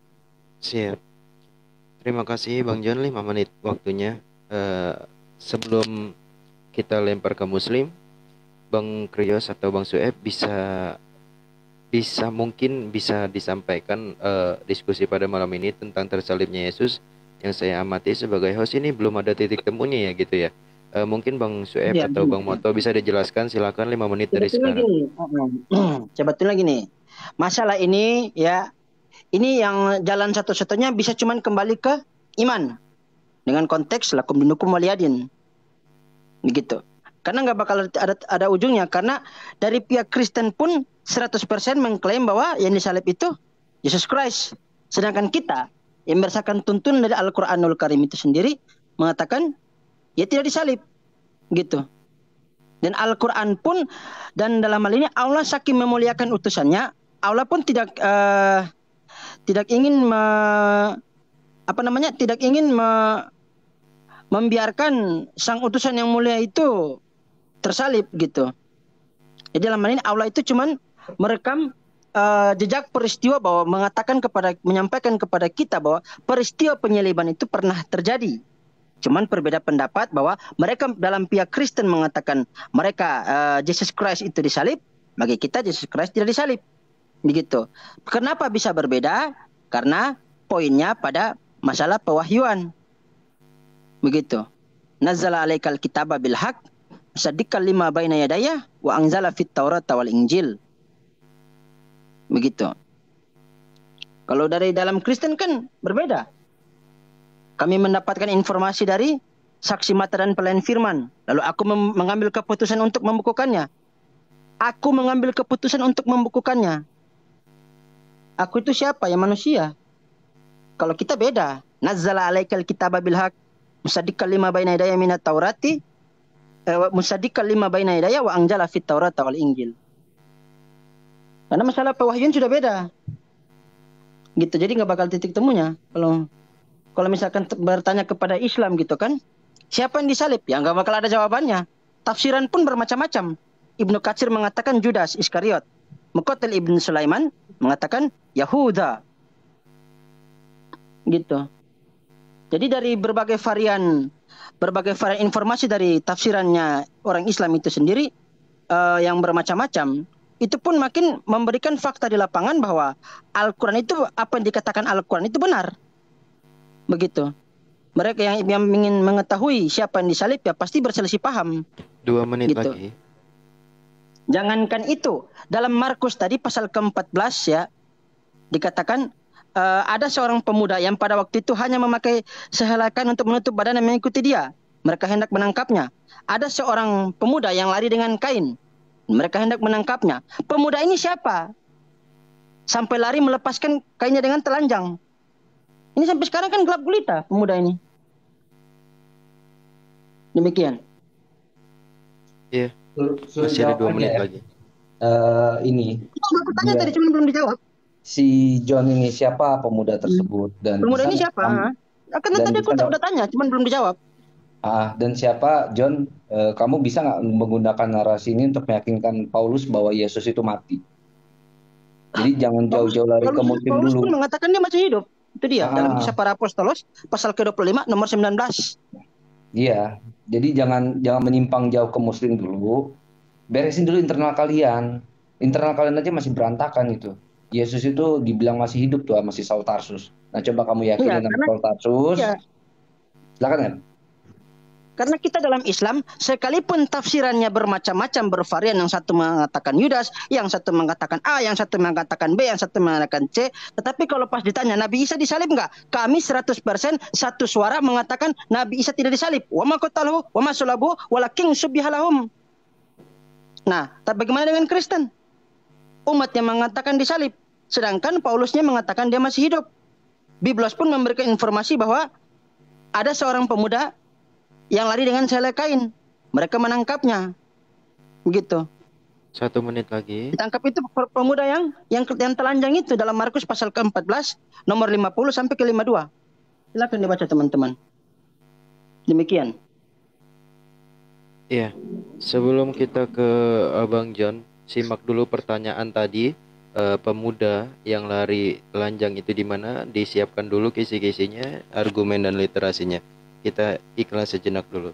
Siap. Terima kasih Bang John, 5 menit waktunya. Sebelum kita lempar ke Muslim, Bang Krios atau Bang Sueb mungkin bisa disampaikan diskusi pada malam ini tentang tersalibnya Yesus. Yang saya amati sebagai host ini belum ada titik temunya ya gitu ya. Mungkin Bang Sueb atau Bang Moto bisa dijelaskan, silakan 5 menit dari sekarang. Sebetulnya gini, masalah ini ya, ini yang jalan satu-satunya bisa cuman kembali ke iman dengan konteks lakum dinukum waliyadin, begitu. Karena nggak bakal ada ujungnya, karena dari pihak Kristen pun 100% mengklaim bahwa yang disalib itu Yesus Christ, sedangkan kita yang berdasarkan tuntunan dari Al-Quranul Karim itu sendiri mengatakan ya tidak disalib, gitu. Dan Al-Quran pun, dan dalam hal ini Allah saking memuliakan utusannya, Allah pun tidak ingin membiarkan sang utusan yang mulia itu tersalib, gitu. Jadi dalam hal ini Allah itu cuman merekam jejak peristiwa, bahwa menyampaikan kepada kita bahwa peristiwa penyaliban itu pernah terjadi. Cuman berbeda pendapat bahwa mereka dalam pihak Kristen mengatakan mereka Jesus Christ itu disalib, bagi kita Jesus Christ tidak disalib. Begitu. Kenapa bisa berbeda? Karena poinnya pada masalah pewahyuan. Begitu. Nazzala alaikal kitaba bil haq musaddiqan lima baina yadayya wa anzala fit taurata wal injil. Begitu. Kalau dari dalam Kristen kan berbeda. Kami mendapatkan informasi dari saksi mata dan pelayan firman. Lalu aku mengambil keputusan untuk membukukannya. Aku mengambil keputusan untuk membukukannya. Aku itu siapa? Ya manusia. Kalau kita beda. Nazzala alaikal kitaba bil haq musaddiqan lima baina yadayya minat taurati musaddiqan lima baina yadayya wa anzala fit taurata wal injil. Karena masalah pewahyuan sudah beda. Gitu. Jadi nggak bakal titik temunya. Kalau misalkan bertanya kepada Islam gitu kan, siapa yang disalib? Ya nggak bakal ada jawabannya. Tafsiran pun bermacam-macam. Ibnu Katsir mengatakan Judas Iskariot. Muqatil Ibn Sulaiman mengatakan Yahuda. Gitu. Jadi dari berbagai varian informasi dari tafsirannya orang Islam itu sendiri yang bermacam-macam, itu pun makin memberikan fakta di lapangan bahwa Al-Quran itu, apa yang dikatakan Al-Quran itu benar. Begitu. Mereka yang ingin mengetahui siapa yang disalib ya pasti berselisih paham. 2 menit gitu. lagi. Jangankan itu, dalam Markus tadi pasal ke-14 ya, dikatakan ada seorang pemuda yang pada waktu itu hanya memakai sehelai kain untuk menutup badan dan mengikuti dia. Mereka hendak menangkapnya. Ada seorang pemuda yang lari dengan kain. Mereka hendak menangkapnya. Pemuda ini siapa? Sampai lari melepaskan kainnya dengan telanjang. Ini sampai sekarang kan gelap gulita pemuda ini. Demikian. Iya, Suruh masih ada 2 jawab menit aja ya. lagi. Ini Aku tanya dia, tadi cuma belum dijawab. si John ini siapa pemuda tersebut dan Pemuda bisa ini nggak siapa? kamu- Kan dan tadi bisa aku nggak udah tanya, cuma belum dijawab. dan siapa John, kamu bisa nggak menggunakan narasi ini untuk meyakinkan Paulus bahwa Yesus itu mati? Jadi jangan jauh-jauh lari ke Muslim Paulus dulu. pun mengatakan dia masih hidup. Itu dia dalam Ah, kisah para apostolos pasal ke-25 nomor 19. iya. Jadi jangan menyimpang jauh ke Muslim dulu. Beresin dulu internal kalian. Internal kalian aja masih berantakan itu. Yesus itu dibilang masih hidup tuh sama si Saul Tarsus. Nah, coba kamu Iya, yakinin sama Saul Tarsus. ya, Silakan kan? karena kita dalam Islam sekalipun tafsirannya bermacam-macam, bervarian, yang satu mengatakan Yudas, yang satu mengatakan A, yang satu mengatakan B, yang satu mengatakan C, tetapi kalau pas ditanya Nabi Isa disalib enggak? Kami 100% satu suara mengatakan Nabi Isa tidak disalib. Wa ma qataluhu wa ma sulabuhu walakin subbiha lahum. Nah, tapi bagaimana dengan Kristen? Umat yang mengatakan disalib, sedangkan Paulusnya mengatakan dia masih hidup. Biblos pun memberikan informasi bahwa ada seorang pemuda yang lari dengan selai kain. Mereka menangkapnya. Begitu. 1 menit lagi. Ditangkap itu pemuda yang telanjang itu dalam Markus pasal ke-14 nomor 50 sampai ke 52. Silakan dibaca teman-teman. Demikian. Iya. Sebelum kita ke Abang John, simak dulu pertanyaan tadi. Pemuda yang lari telanjang itu di mana? Disiapkan dulu kisi-kisinya, argumen dan literasinya. Kita iklan sejenak dulu.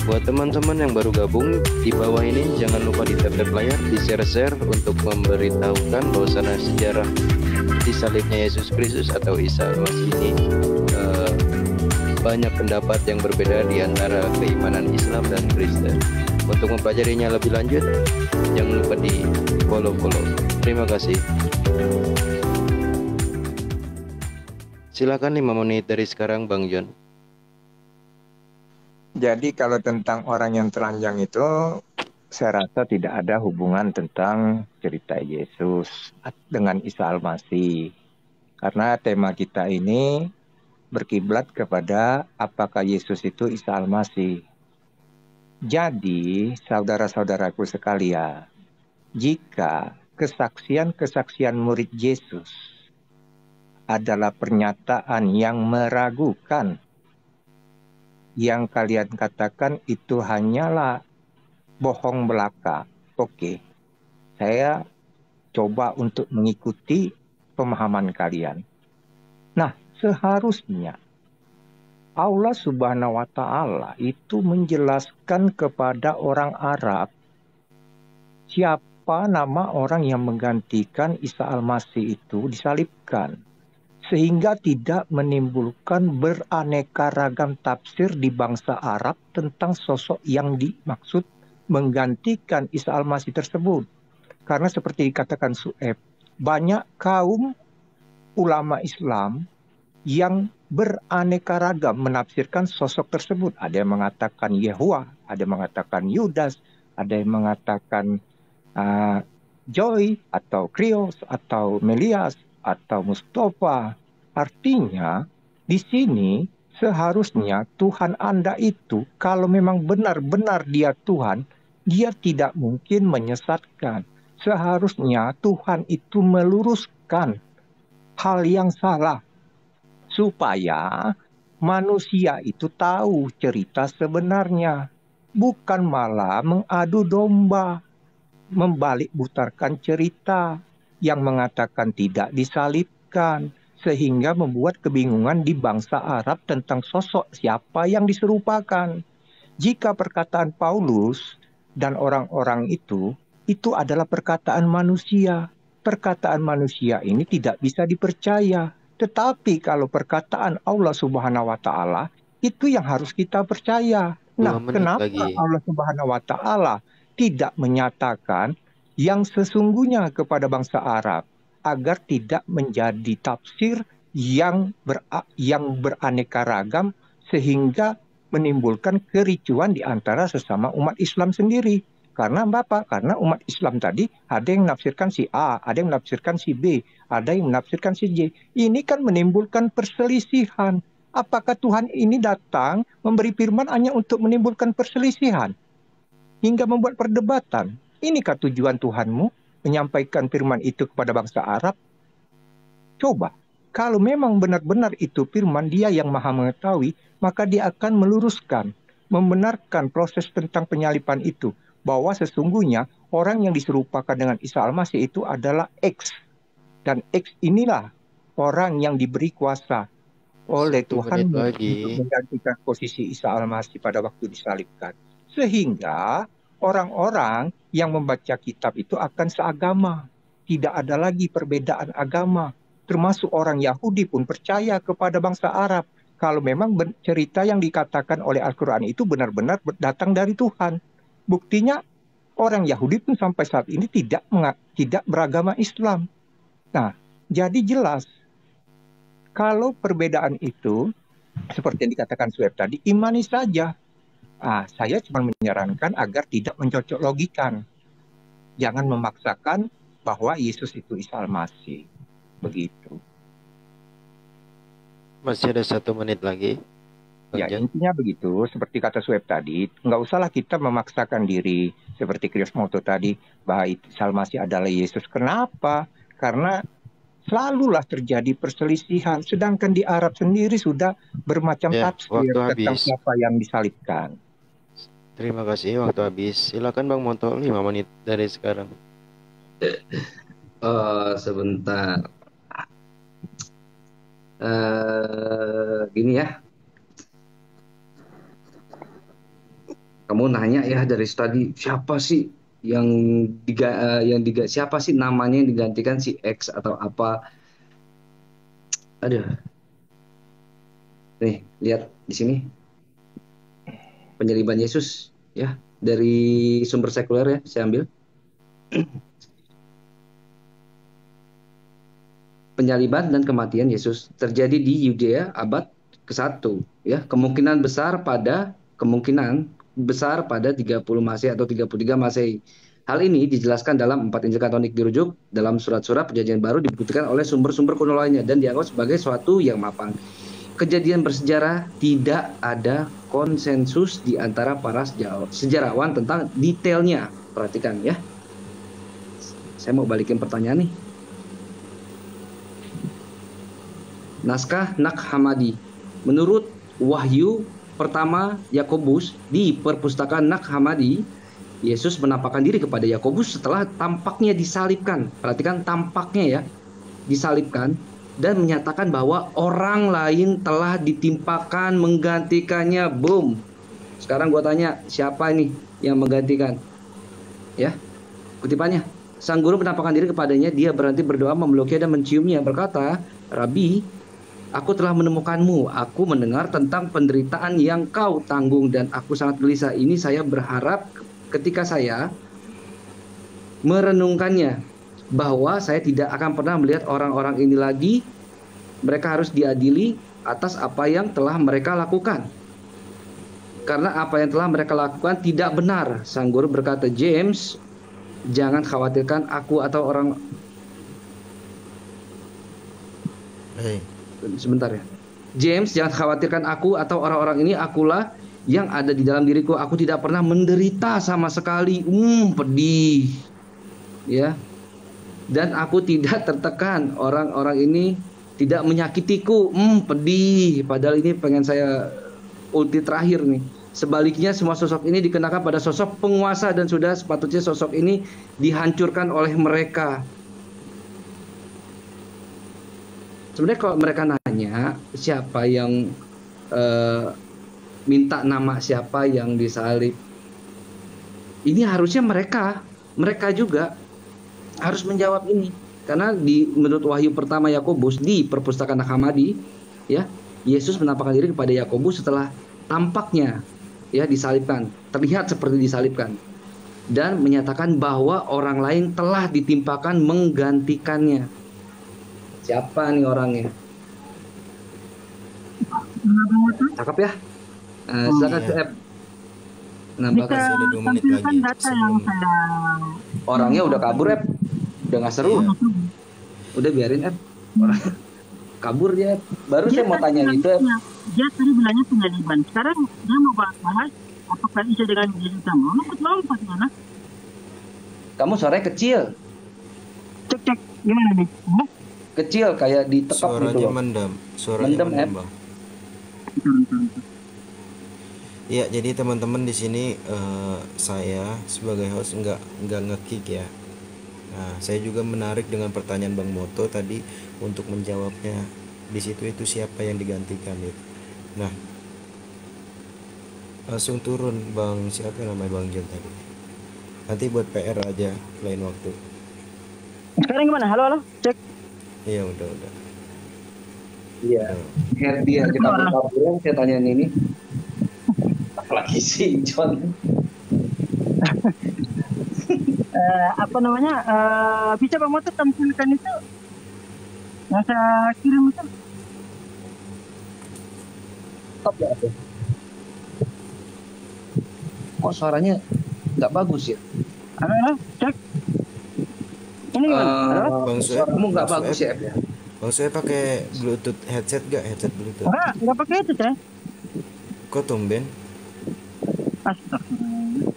Buat teman-teman yang baru gabung di bawah ini, jangan lupa di tap-tap layar, di share-share untuk memberitahukan bahwasanya sejarah disalibnya Yesus Kristus atau Isa Al-Masih ini banyak pendapat yang berbeda di antara keimanan Islam dan Kristen. Untuk mempelajarinya lebih lanjut, jangan lupa di follow. Terima kasih. Silakan 5 menit dari sekarang, Bang John. Jadi kalau tentang orang yang telanjang itu, saya rasa tidak ada hubungan tentang cerita Yesus dengan Isa Al-Masih. Karena tema kita ini berkiblat kepada apakah Yesus itu Isa Al-Masih. Jadi, saudara-saudaraku sekalian, jika kesaksian-kesaksian murid Yesus adalah pernyataan yang meragukan, yang kalian katakan itu hanyalah bohong belaka. Oke, saya coba untuk mengikuti pemahaman kalian. Nah, seharusnya Allah Subhanahu wa Ta'ala itu menjelaskan kepada orang Arab siapa nama orang yang menggantikan Isa Al-Masih itu disalibkan. Sehingga tidak menimbulkan beraneka ragam tafsir di bangsa Arab tentang sosok yang dimaksud menggantikan Isa Al-Masih tersebut. Karena seperti dikatakan Su'eb, banyak kaum ulama Islam yang beraneka ragam menafsirkan sosok tersebut. Ada yang mengatakan Yehuwa, ada yang mengatakan Yudas, ada yang mengatakan Joy atau Krios atau Melias atau Mustafa. Artinya di sini seharusnya Tuhan Anda itu kalau memang benar-benar dia Tuhan, dia tidak mungkin menyesatkan. Seharusnya Tuhan itu meluruskan hal yang salah supaya manusia itu tahu cerita sebenarnya, bukan malah mengadu domba, membalik butarkan cerita yang mengatakan tidak disalibkan, sehingga membuat kebingungan di bangsa Arab tentang sosok siapa yang diserupakan. Jika perkataan Paulus dan orang-orang itu adalah perkataan manusia. Perkataan manusia ini tidak bisa dipercaya. Tetapi kalau perkataan Allah Subhanahu wa Ta'ala, itu yang harus kita percaya. Nah, kenapa Allah Subhanahu wa Ta'ala tidak menyatakan yang sesungguhnya kepada bangsa Arab agar tidak menjadi tafsir yang beraneka ragam sehingga menimbulkan kericuan di antara sesama umat Islam sendiri. Karena apa? Karena umat Islam tadi ada yang menafsirkan si A, ada yang menafsirkan si B, ada yang menafsirkan si J. Ini kan menimbulkan perselisihan. Apakah Tuhan ini datang memberi firman hanya untuk menimbulkan perselisihan hingga membuat perdebatan? Inikah tujuan Tuhanmu menyampaikan firman itu kepada bangsa Arab? Coba, kalau memang benar-benar itu firman Dia yang Maha Mengetahui, maka Dia akan meluruskan, membenarkan proses tentang penyaliban itu, bahwa sesungguhnya orang yang diserupakan dengan Isa Al-Masih itu adalah X. Dan X inilah orang yang diberi kuasa oleh 1 Tuhan menit untuk lagi. menggantikan posisi Isa Al-Masih pada waktu disalibkan. Sehingga orang-orang yang membaca kitab itu akan seagama. Tidak ada lagi perbedaan agama. Termasuk orang Yahudi pun percaya kepada bangsa Arab. Kalau memang cerita yang dikatakan oleh Al-Quran itu benar-benar datang dari Tuhan. Buktinya orang Yahudi pun sampai saat ini tidak beragama Islam. Nah, jadi jelas kalau perbedaan itu seperti yang dikatakan Sueb tadi, imani saja. Saya cuma menyarankan agar tidak mencocok logikan. Jangan memaksakan bahwa Yesus itu Isa Al-Masih. Begitu. Masih ada 1 menit lagi. Ya, Bang Jan. intinya begitu. Seperti kata Sueb tadi, nggak usahlah kita memaksakan diri. Seperti Krismoto tadi, bahwa Isa Al-Masih adalah Yesus. Kenapa? Karena selalulah terjadi perselisihan. Sedangkan di Arab sendiri sudah bermacam Ya, tafsir waktu tentang habis. siapa yang disalibkan. Terima kasih, waktu habis. Silakan Bang Monto, 5 menit dari sekarang. Sebentar. Gini ya. Kamu nanya ya dari tadi, siapa sih siapa sih namanya yang digantikan si X atau apa? Aduh. Nih, lihat di sini. Penyaliban Yesus ya, dari sumber sekuler ya, saya ambil. Penyaliban dan kematian Yesus terjadi di Yudea abad ke-1 ya. Kemungkinan besar pada 30 Masehi atau 33 Masehi. Hal ini dijelaskan dalam 4 Injil Katolik, dirujuk dalam surat-surat Perjanjian Baru, dibuktikan oleh sumber-sumber kuno lainnya dan dianggap sebagai suatu yang mapan. Kejadian bersejarah, tidak ada konsensus di antara para sejarawan tentang detailnya. Perhatikan ya. Saya mau balikin pertanyaan nih. Naskah Nag Hammadi. Menurut Wahyu pertama Yakobus di perpustakaan Nag Hammadi, Yesus menampakkan diri kepada Yakobus setelah tampaknya disalibkan. Perhatikan tampaknya ya, disalibkan, dan menyatakan bahwa orang lain telah ditimpakan menggantikannya. Boom. Sekarang gua tanya, siapa ini yang menggantikan? Ya, kutipannya. Sang guru menampakkan diri kepadanya, dia berhenti berdoa, memeluknya dan menciumnya, berkata, "Rabi, aku telah menemukanmu. Aku mendengar tentang penderitaan yang kau tanggung dan aku sangat gelisah. Ini saya berharap ketika saya merenungkannya, bahwa saya tidak akan pernah melihat orang-orang ini lagi. Mereka harus diadili atas apa yang telah mereka lakukan. Karena apa yang telah mereka lakukan tidak benar." Sang guru berkata, "James, jangan khawatirkan aku atau orang..." Sebentar ya. "James, jangan khawatirkan aku atau orang-orang ini. Akulah yang ada di dalam diriku. Aku tidak pernah menderita sama sekali." Pedih. Ya. "Dan aku tidak tertekan. Orang-orang ini tidak menyakitiku." Pedih. Padahal ini pengen saya ulti terakhir nih. "Sebaliknya semua sosok ini dikenakan pada sosok penguasa dan sudah sepatutnya sosok ini dihancurkan oleh mereka." Sebenarnya kalau mereka nanya siapa yang minta nama siapa yang disalib, ini harusnya mereka juga harus menjawab ini. Karena menurut Wahyu pertama Yakobus di perpustakaan Nag Hammadi ya, Yesus menampakkan diri kepada Yakobus setelah tampaknya ya disalibkan, terlihat seperti disalibkan, dan menyatakan bahwa orang lain telah ditimpakan menggantikannya. Siapa nih orangnya? Cakep ya? Silakan Sueb. Nambah bisa Masih ada 2 menit tampilkan lagi data yang sebelum saya orangnya udah kabur ya, udah nggak seru. Udah biarin orang kabur dia. Baru dia saya mau tadi tanya bilang gitu dia tadi bilangnya penyaliban. Sekarang dia mau bahas apakah Isa dengan Jessica mau lompat mana? kamu suaranya kecil, Cek gimana nih? kecil kayak ditekap gitu suaranya loh. mendam. Suaranya Mendem, mendem, Bang. Ya, jadi teman-teman di sini saya sebagai host nggak nge-kick ya. Nah, saya juga menarik dengan pertanyaan Bang Moto tadi untuk menjawabnya. Di situ itu siapa yang digantikan itu. Nah, langsung turun Bang, siapa namanya Bang John tadi. Nanti buat PR aja lain waktu. Sekarang gimana? Halo. Cek. Iya, udah. Iya, Herdi yang kita kabur, saya tanyain ini. Apalagi si John. Apa namanya? Bisa Bang Moto tampilkan itu yang saya kirim itu. Stop ya, Bang. Kok suaranya nggak bagus ya? Halo, cek. Ini gimana? Halo? Bang Sueb, Suaramu nggak Bang bagus Sueb. ya? Bang Sueb pakai Bluetooth headset gak? Headset Bluetooth. Enggak pakai itu, Cek. Kok tumben? Astagfirullah.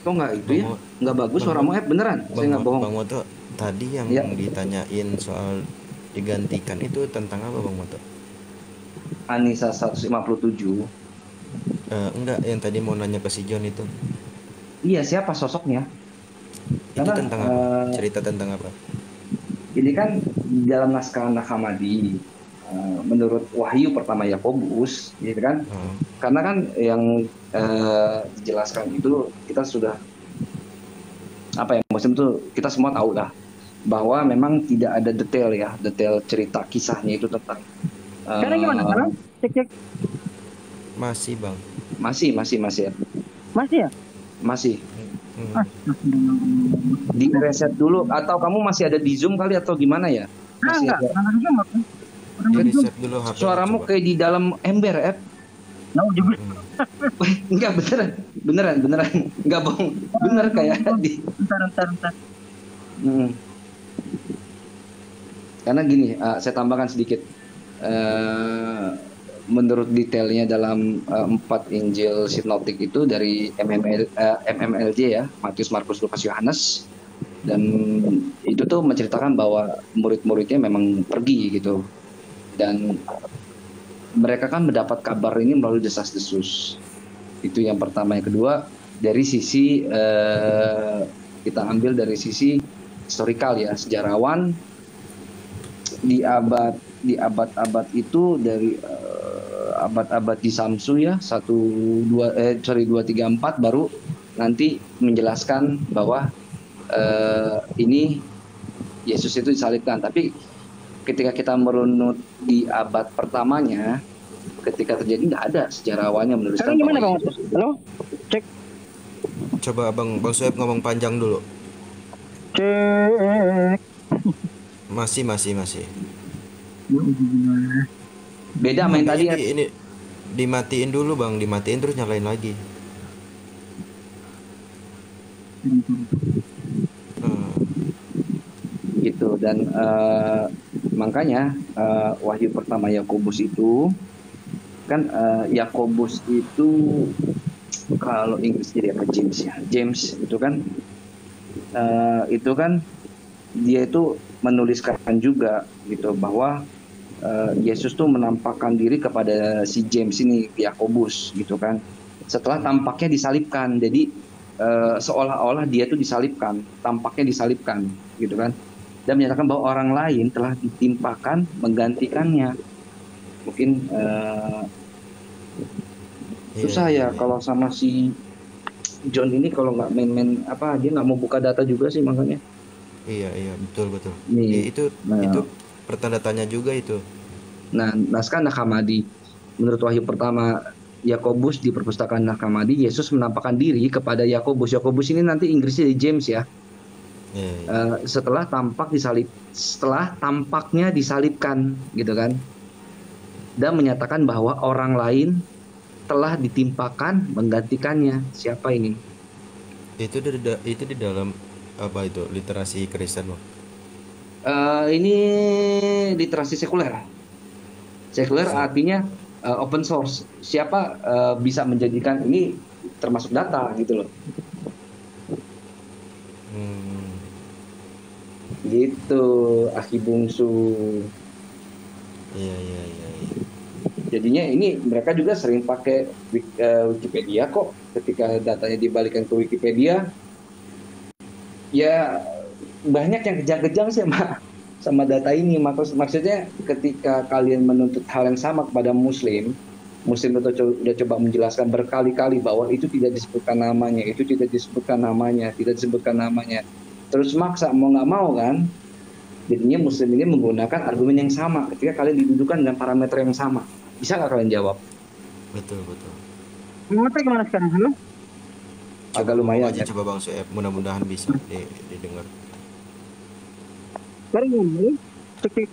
Kok nggak itu ya? Nggak bagus suaramu beneran? Saya nggak bohong. Bang Moto tadi yang Iya. ditanyain soal digantikan itu tentang apa Bang Moto? Anissa 157. Enggak, yang tadi mau nanya ke si John itu. Iya, siapa sosoknya? Itu Karena, tentang apa? Cerita tentang apa? Ini kan di dalam naskah Nag-Hammadi, menurut Wahyu pertama Yakobus, gitu kan? Karena kan yang dijelaskan itu kita sudah apa ya, maksudnya itu kita semua tahu lah bahwa memang tidak ada detail cerita kisahnya itu tentang. Sekarang gimana? Halo? Cek. Masih Bang. Masih ya? Masih ya? Masih. Astagfirullah. Di reset dulu atau kamu masih ada di Zoom kali atau gimana ya? Masih Enggak, ada. enggak bisa, Mak. Jadi set dulu HP. Suaramu kayak di dalam ember, Nah, juga. Enggak, beneran, enggak bohong, bener kayak di. Bentar. Karena gini, saya tambahkan sedikit. Menurut detailnya dalam 4 Injil sinoptik itu dari MMLJ ya, Matius, Markus, Lukas, Yohanes, dan itu tuh menceritakan bahwa murid-muridnya memang pergi gitu, dan mereka kan mendapat kabar ini melalui desas-desus. Itu yang pertama. Yang kedua, dari sisi kita ambil dari sisi historikal ya, sejarawan di abad-abad itu dari abad-abad di Samsu ya 2, 3, 4 baru nanti menjelaskan bahwa ini Yesus itu disalibkan. Tapi ketika kita merunut di abad pertamanya, ketika terjadi nggak ada sejarawannya menuliskan. Sekarang gimana Bang? Halo? Cek. Coba Bang Sueb ngomong panjang dulu. Cek. Masih. Beda main tadi ya. Ini dimatiin dulu Bang, dimatiin terus nyalain lagi. Gitu, dan makanya Wahyu pertama Yakobus itu kan Yakobus itu kalau Inggris jadi apa, James itu kan dia itu menuliskan juga gitu bahwa Yesus tuh menampakkan diri kepada si James ini, Yakobus gitu kan, setelah tampaknya disalibkan. Jadi seolah-olah dia tuh disalibkan, tampaknya disalibkan gitu kan, dan menyatakan bahwa orang lain telah ditimpakan menggantikannya. Mungkin susah ya kalau sama si John ini, kalau nggak main-main apa, dia nggak mau buka data juga sih makanya. Iya betul. Nih, Itu pertanda tanya juga itu. Nah, naskah Nag-Hammadi menurut Wahyu pertama Yakobus di perpustakaan Nag-Hammadi, Yesus menampakkan diri kepada Yakobus. Yakobus ini nanti Inggrisnya di James ya. Setelah tampaknya disalibkan gitu kan. dan menyatakan bahwa orang lain telah ditimpakan menggantikannya. Siapa ini? Itu di dalam apa itu literasi Kristen Bang? Ini literasi sekuler. Sekuler artinya open source. Siapa bisa menjadikan ini termasuk data gitu loh. Gitu, Aki Bungsu. Iya. Jadinya ini mereka juga sering pakai Wikipedia kok. Ketika datanya dibalikkan ke Wikipedia, ya banyak yang kejang-kejang sih sama data ini. Maksudnya ketika kalian menuntut hal yang sama kepada Muslim itu udah coba menjelaskan berkali-kali bahwa itu tidak disebutkan namanya, terus maksa mau nggak mau kan. Jadinya Muslim ini menggunakan argumen yang sama ketika kalian didudukan dengan parameter yang sama. Bisa nggak kalian jawab? Betul. Mengerti gimana sekarang dulu? Agak lumayan aja ya. coba Bang Sueb, mudah-mudahan bisa didengar. Sekarang ini cek.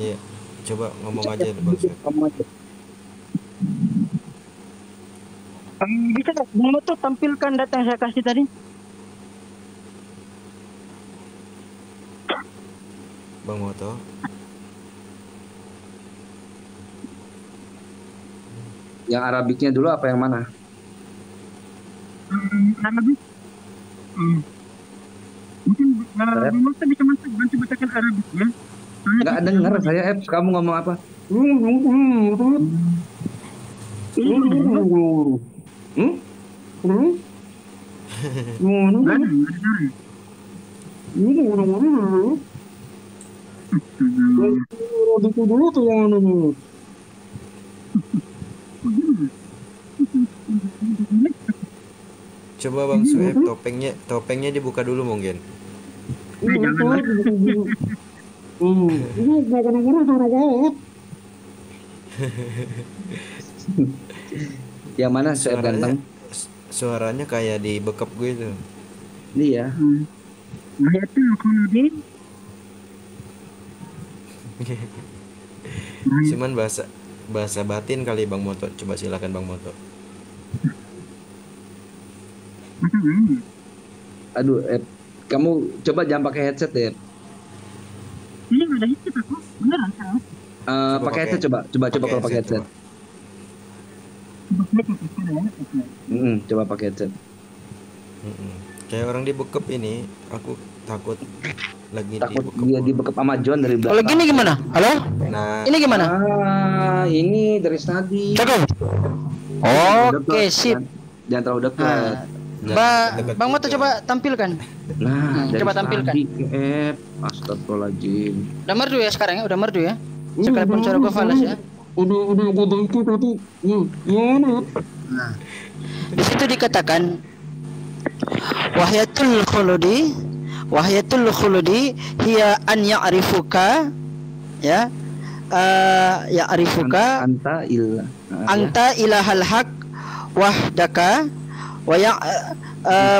Iya, coba ngomong aja Bang Sueb. Bisa nggak Bang Moto tampilkan data yang saya kasih tadi? Bang Moto. Yang Arabiknya dulu apa yang mana? Arabik. Mungkin Bang Moto bisa bantu bacakan Arabik ya. Nggak dengar saya, kamu ngomong apa? Coba Bang Sueb topengnya dibuka dulu mungkin. Yang mana saya ganteng? Suaranya kayak dibekap gitu. Iya. Cuman bahasa batin kali Bang Moto. Coba silakan Bang Moto. Aduh, kamu coba jangan pakai headset deh. Ini ada headset aku, beneran salah. Pakai headset coba kalau pakai headset. Coba pakai headset. Kayak orang dibekep ini, aku takut dia dibekep sama John dari belakang. Kalau gini gimana? Halo? Nah, ini gimana? Ini dari tadi. Cakep. Oke, sip. Jangan terlalu dekat. Bang Moto coba tampilkan. Nah, coba tampilkan. Astagfirullahaladzim. Udah merdu ya sekarang ya, udah merdu ya. Sekalipun suara gue falas ya. Udah tadi. Nah, di situ dikatakan wahyatul khuludi hiya an ya'rifuka ya ya'rifuka anta ilahal haq wahdaka wa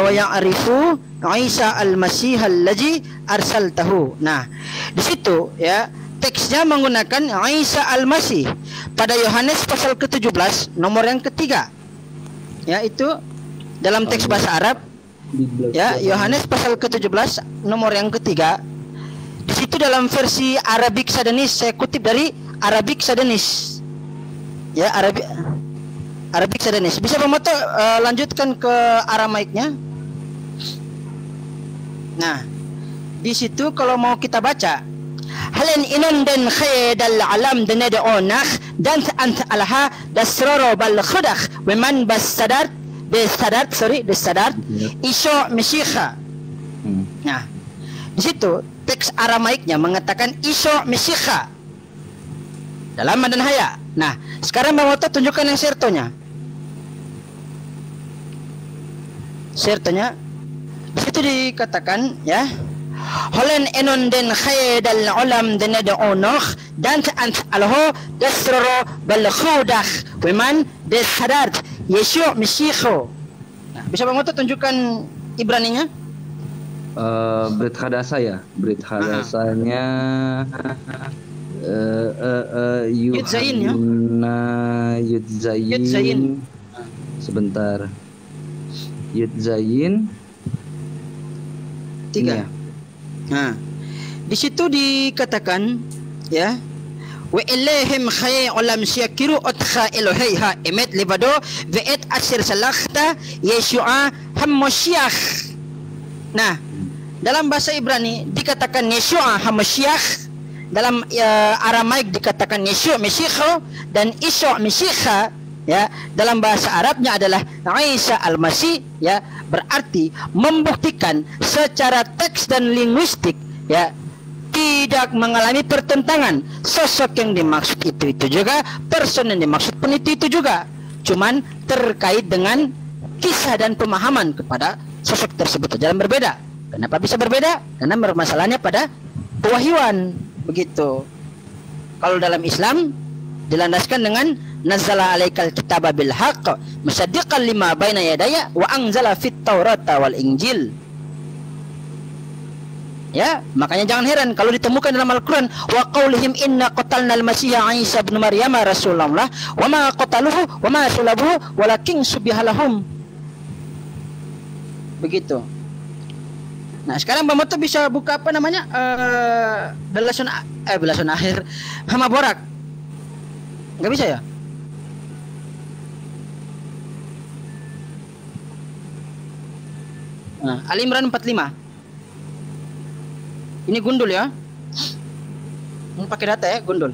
ya'rifu Isa al-Masih allazi arsaltahu. Nah, di situ ya teksnya menggunakan Isa al-Masih pada Yohanes pasal ke-17 nomor yang ketiga. Ya, itu dalam teks bahasa Arab. Ya, Yohanes pasal ke-17 nomor yang ketiga. Di situ dalam versi Arabic Sudanese, saya kutip dari Arabic Sudanese. Ya, Arabic Sudanese. Bisa Bang Moto lanjutkan ke Aramaiknya? Nah, di situ kalau mau kita baca halen inon den khayedal alam den onah dan ant alha dasroro bal khudakh weman basadat besadat iso mesikha. Nah, di situ teks Aramaiknya mengatakan iso mesikha dalam dan haya. Nah, sekarang Bang Moto tunjukkan yang sertonya. Di situ dikatakan ya holen enon den khayedal ulam den onah dan ant alho dasroro bal khudakh weman besadat Yeshu Mesikho. Nah, bisa Bang Moto tunjukkan Ibraninya? Brit Hadasa ya. Brit Hadasanya Yudzain ya. Yudzain. Sebentar. Yudzain 3. ini ya. Nah, di situ dikatakan ya, wa ilaihim khay ulam syakiru utha ilahaiha emet libado wa et asir salakhta yeshua hamasyiakh. Nah, dalam bahasa Ibrani dikatakan Yeshua hamasyiakh, dalam Aramaik dikatakan Yeshua Mesikho, dan Isa Mesikha ya, dalam bahasa Arabnya adalah Isa Al-Masih ya, berarti membuktikan secara teks dan linguistik ya, tidak mengalami pertentangan. Sosok yang dimaksud itu juga, person yang dimaksud pun itu juga, cuman terkait dengan kisah dan pemahaman kepada sosok tersebut jalan berbeda. Kenapa bisa berbeda? Karena permasalahannya pada pewahyuan, begitu. Kalau dalam Islam dilandaskan dengan nazzala alaikal kitaba bil haqq musaddiqan lima baina yadayya wa anzala fit taurata wal injil. Ya, makanya jangan heran kalau ditemukan dalam Al-Qur'an wa qaulihim inna qatalna al-masiha Isa ibn Maryam rasulullah wa ma qataluhu wa ma sulabuhu walakin subihalahum. Begitu. Nah, sekarang Bang Moto bisa buka apa namanya? Belasan akhir Hama Borak. Enggak bisa ya? Nah, Ali Imran 45. Ini gundul ya. Ini pakai data ya, gundul.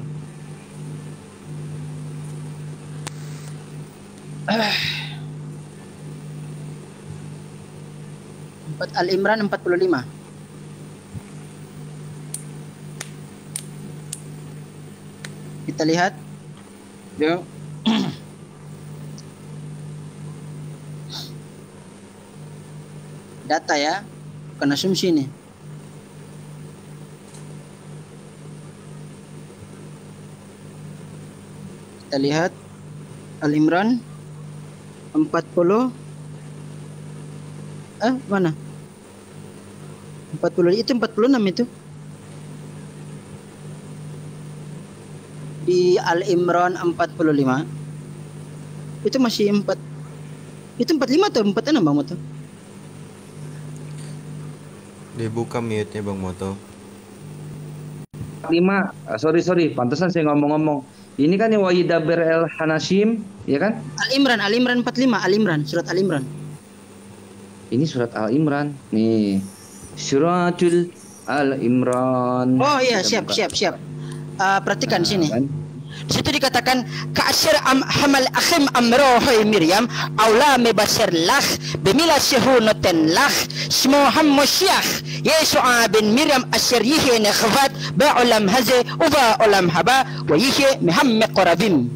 Al Imran 45. Kita lihat. Yuk. Data ya, bukan asumsi nih. Kita lihat Al Imran 40. Mana? 40 itu 46 itu. Di Al Imran 45. Itu masih 4. Itu 45 atau 46 Bang Moto? Dibuka mute-nya Bang Moto. 5. Sorry, pantesan saya ngomong-ngomong. Ini kan yang Wahidabir El Hanashim, ya kan? Al Imran 45, Al Imran, surat Al Imran. Ini surat Al Imran. Nih. Suratul Al Imran. Oh iya, siap. Perhatikan sini. Kan? Di situ dikatakan ka'asyir hamal akhim amrohi Miriam aula mebasir lah bimila syuhunatin lah ismu hammusyakh Yesua bin Miriam asyir yihi nekhvat ba'ulam haze uba ulam haba wa yihi mihamme qorabim.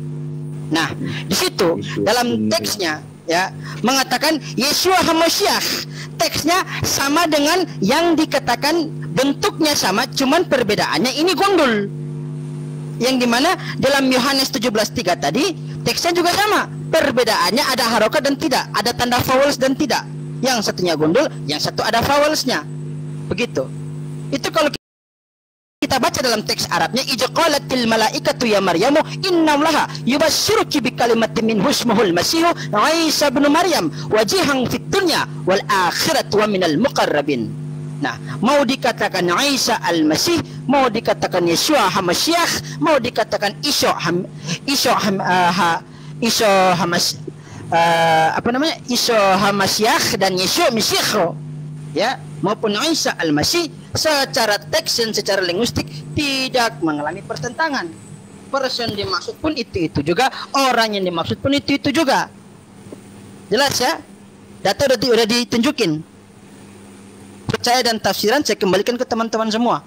Nah, di situ dalam teksnya ya mengatakan Yesua hammusyakh. Teksnya sama dengan yang dikatakan, bentuknya sama, cuman perbedaannya ini gundul. Yang dimana dalam Yohanes 17:3 tadi teksnya juga sama, perbedaannya ada harokat dan tidak, ada tanda vowels dan tidak. Yang satunya gundul, yang satu ada vowelsnya. Begitu. Itu kalau kita baca dalam teks Arabnya, ijqalatil malaikatu ya Maryamu innallaha yubasyyiruki bikalimatin minhu ismuhul masihu Isa bin Maryam wajihan fid dunya wal akhirati wa minal muqarrabin. Nah, mau dikatakan Isa Al-Masih, mau dikatakan Yeshua Hamasyiakh, mau dikatakan Isa Hamasyiakh dan Yeshua Mesikho ya, maupun Isa Al-Masih, secara teks dan secara linguistik tidak mengalami pertentangan. Person dimaksud pun itu juga, orang yang dimaksud pun itu juga. Jelas ya? Data udah ditunjukin. Percaya dan tafsiran saya kembalikan ke teman-teman semua.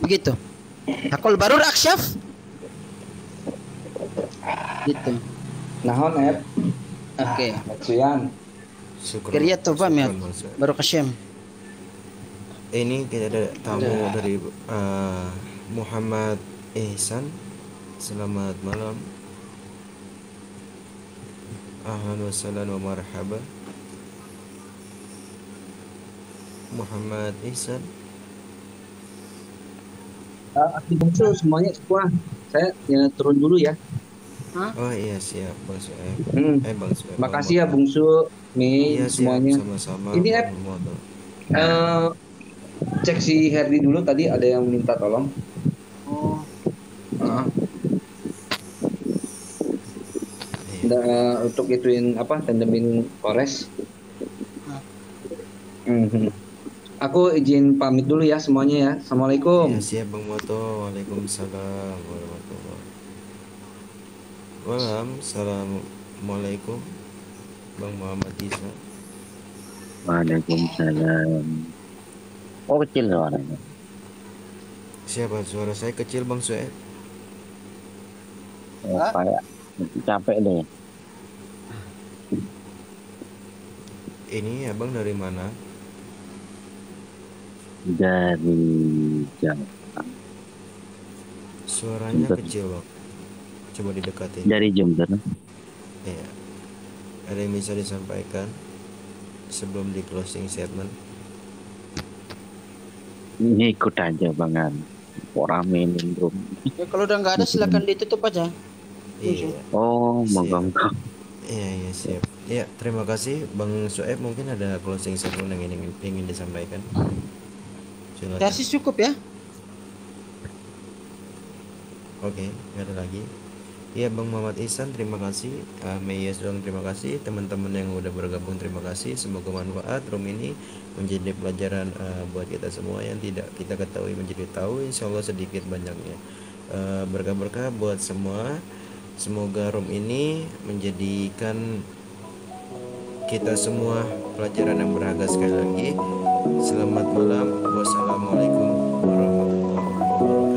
Begitu. Hakul barur aksyaf. Gitu. Nahon Oke. Maksian. Kiriya toba miat. Baru kasyam. Ini kita ada tamu dari Muhammad Ihsan. Selamat malam. Ahlan wa sahlan wa marhaba. Muhammad Ihsan. Aktif bungsu semuanya semua. Saya ya, turun dulu ya. Oh iya siap Bang Sueb. Bang Sueb. Makasih ya bungsu, Mei Iya siap, semuanya. sama-sama Ini Bang Moto. Cek si Herdi dulu, tadi ada yang minta tolong. Oh. Untuk ituin apa, tandemin Polres. Aku izin pamit dulu ya semuanya ya. Assalamualaikum. Iya siap Bang Moto. Waalaikumsalam warahmatullahi wabarakatuh. Assalamualaikum Bang Muhammad Isa. Waalaikumsalam. Oh kecil suaranya. Siapa suara saya kecil Bang Sueb? Kayak capek deh. Ini abang dari mana? Dari Jakarta. Suaranya Jember. kecil loh. Coba didekatin. Dari Jember. Iya. Ada yang bisa disampaikan sebelum di closing statement? Ini ikut aja bangan. Orang mainin bro. Ya kalau udah nggak ada silakan ditutup aja. Iya. Oh, Siap. moga-moga. Iya siap. Ya terima kasih Bang Sueb, mungkin ada closing statement yang ingin disampaikan. Silakan. Tersis cukup ya. Oke, nggak ada lagi. Ya Bang Muhammad Ihsan terima kasih, Meyes doang terima kasih, teman-teman yang udah bergabung terima kasih. Semoga manfaat room ini menjadi pelajaran buat kita semua yang tidak kita ketahui menjadi tahu, insya Allah sedikit banyaknya berkah-berkah buat semua. Semoga room ini menjadikan kita semua pelajaran yang berharga. Sekali lagi selamat malam, wassalamualaikum warahmatullahi wabarakatuh.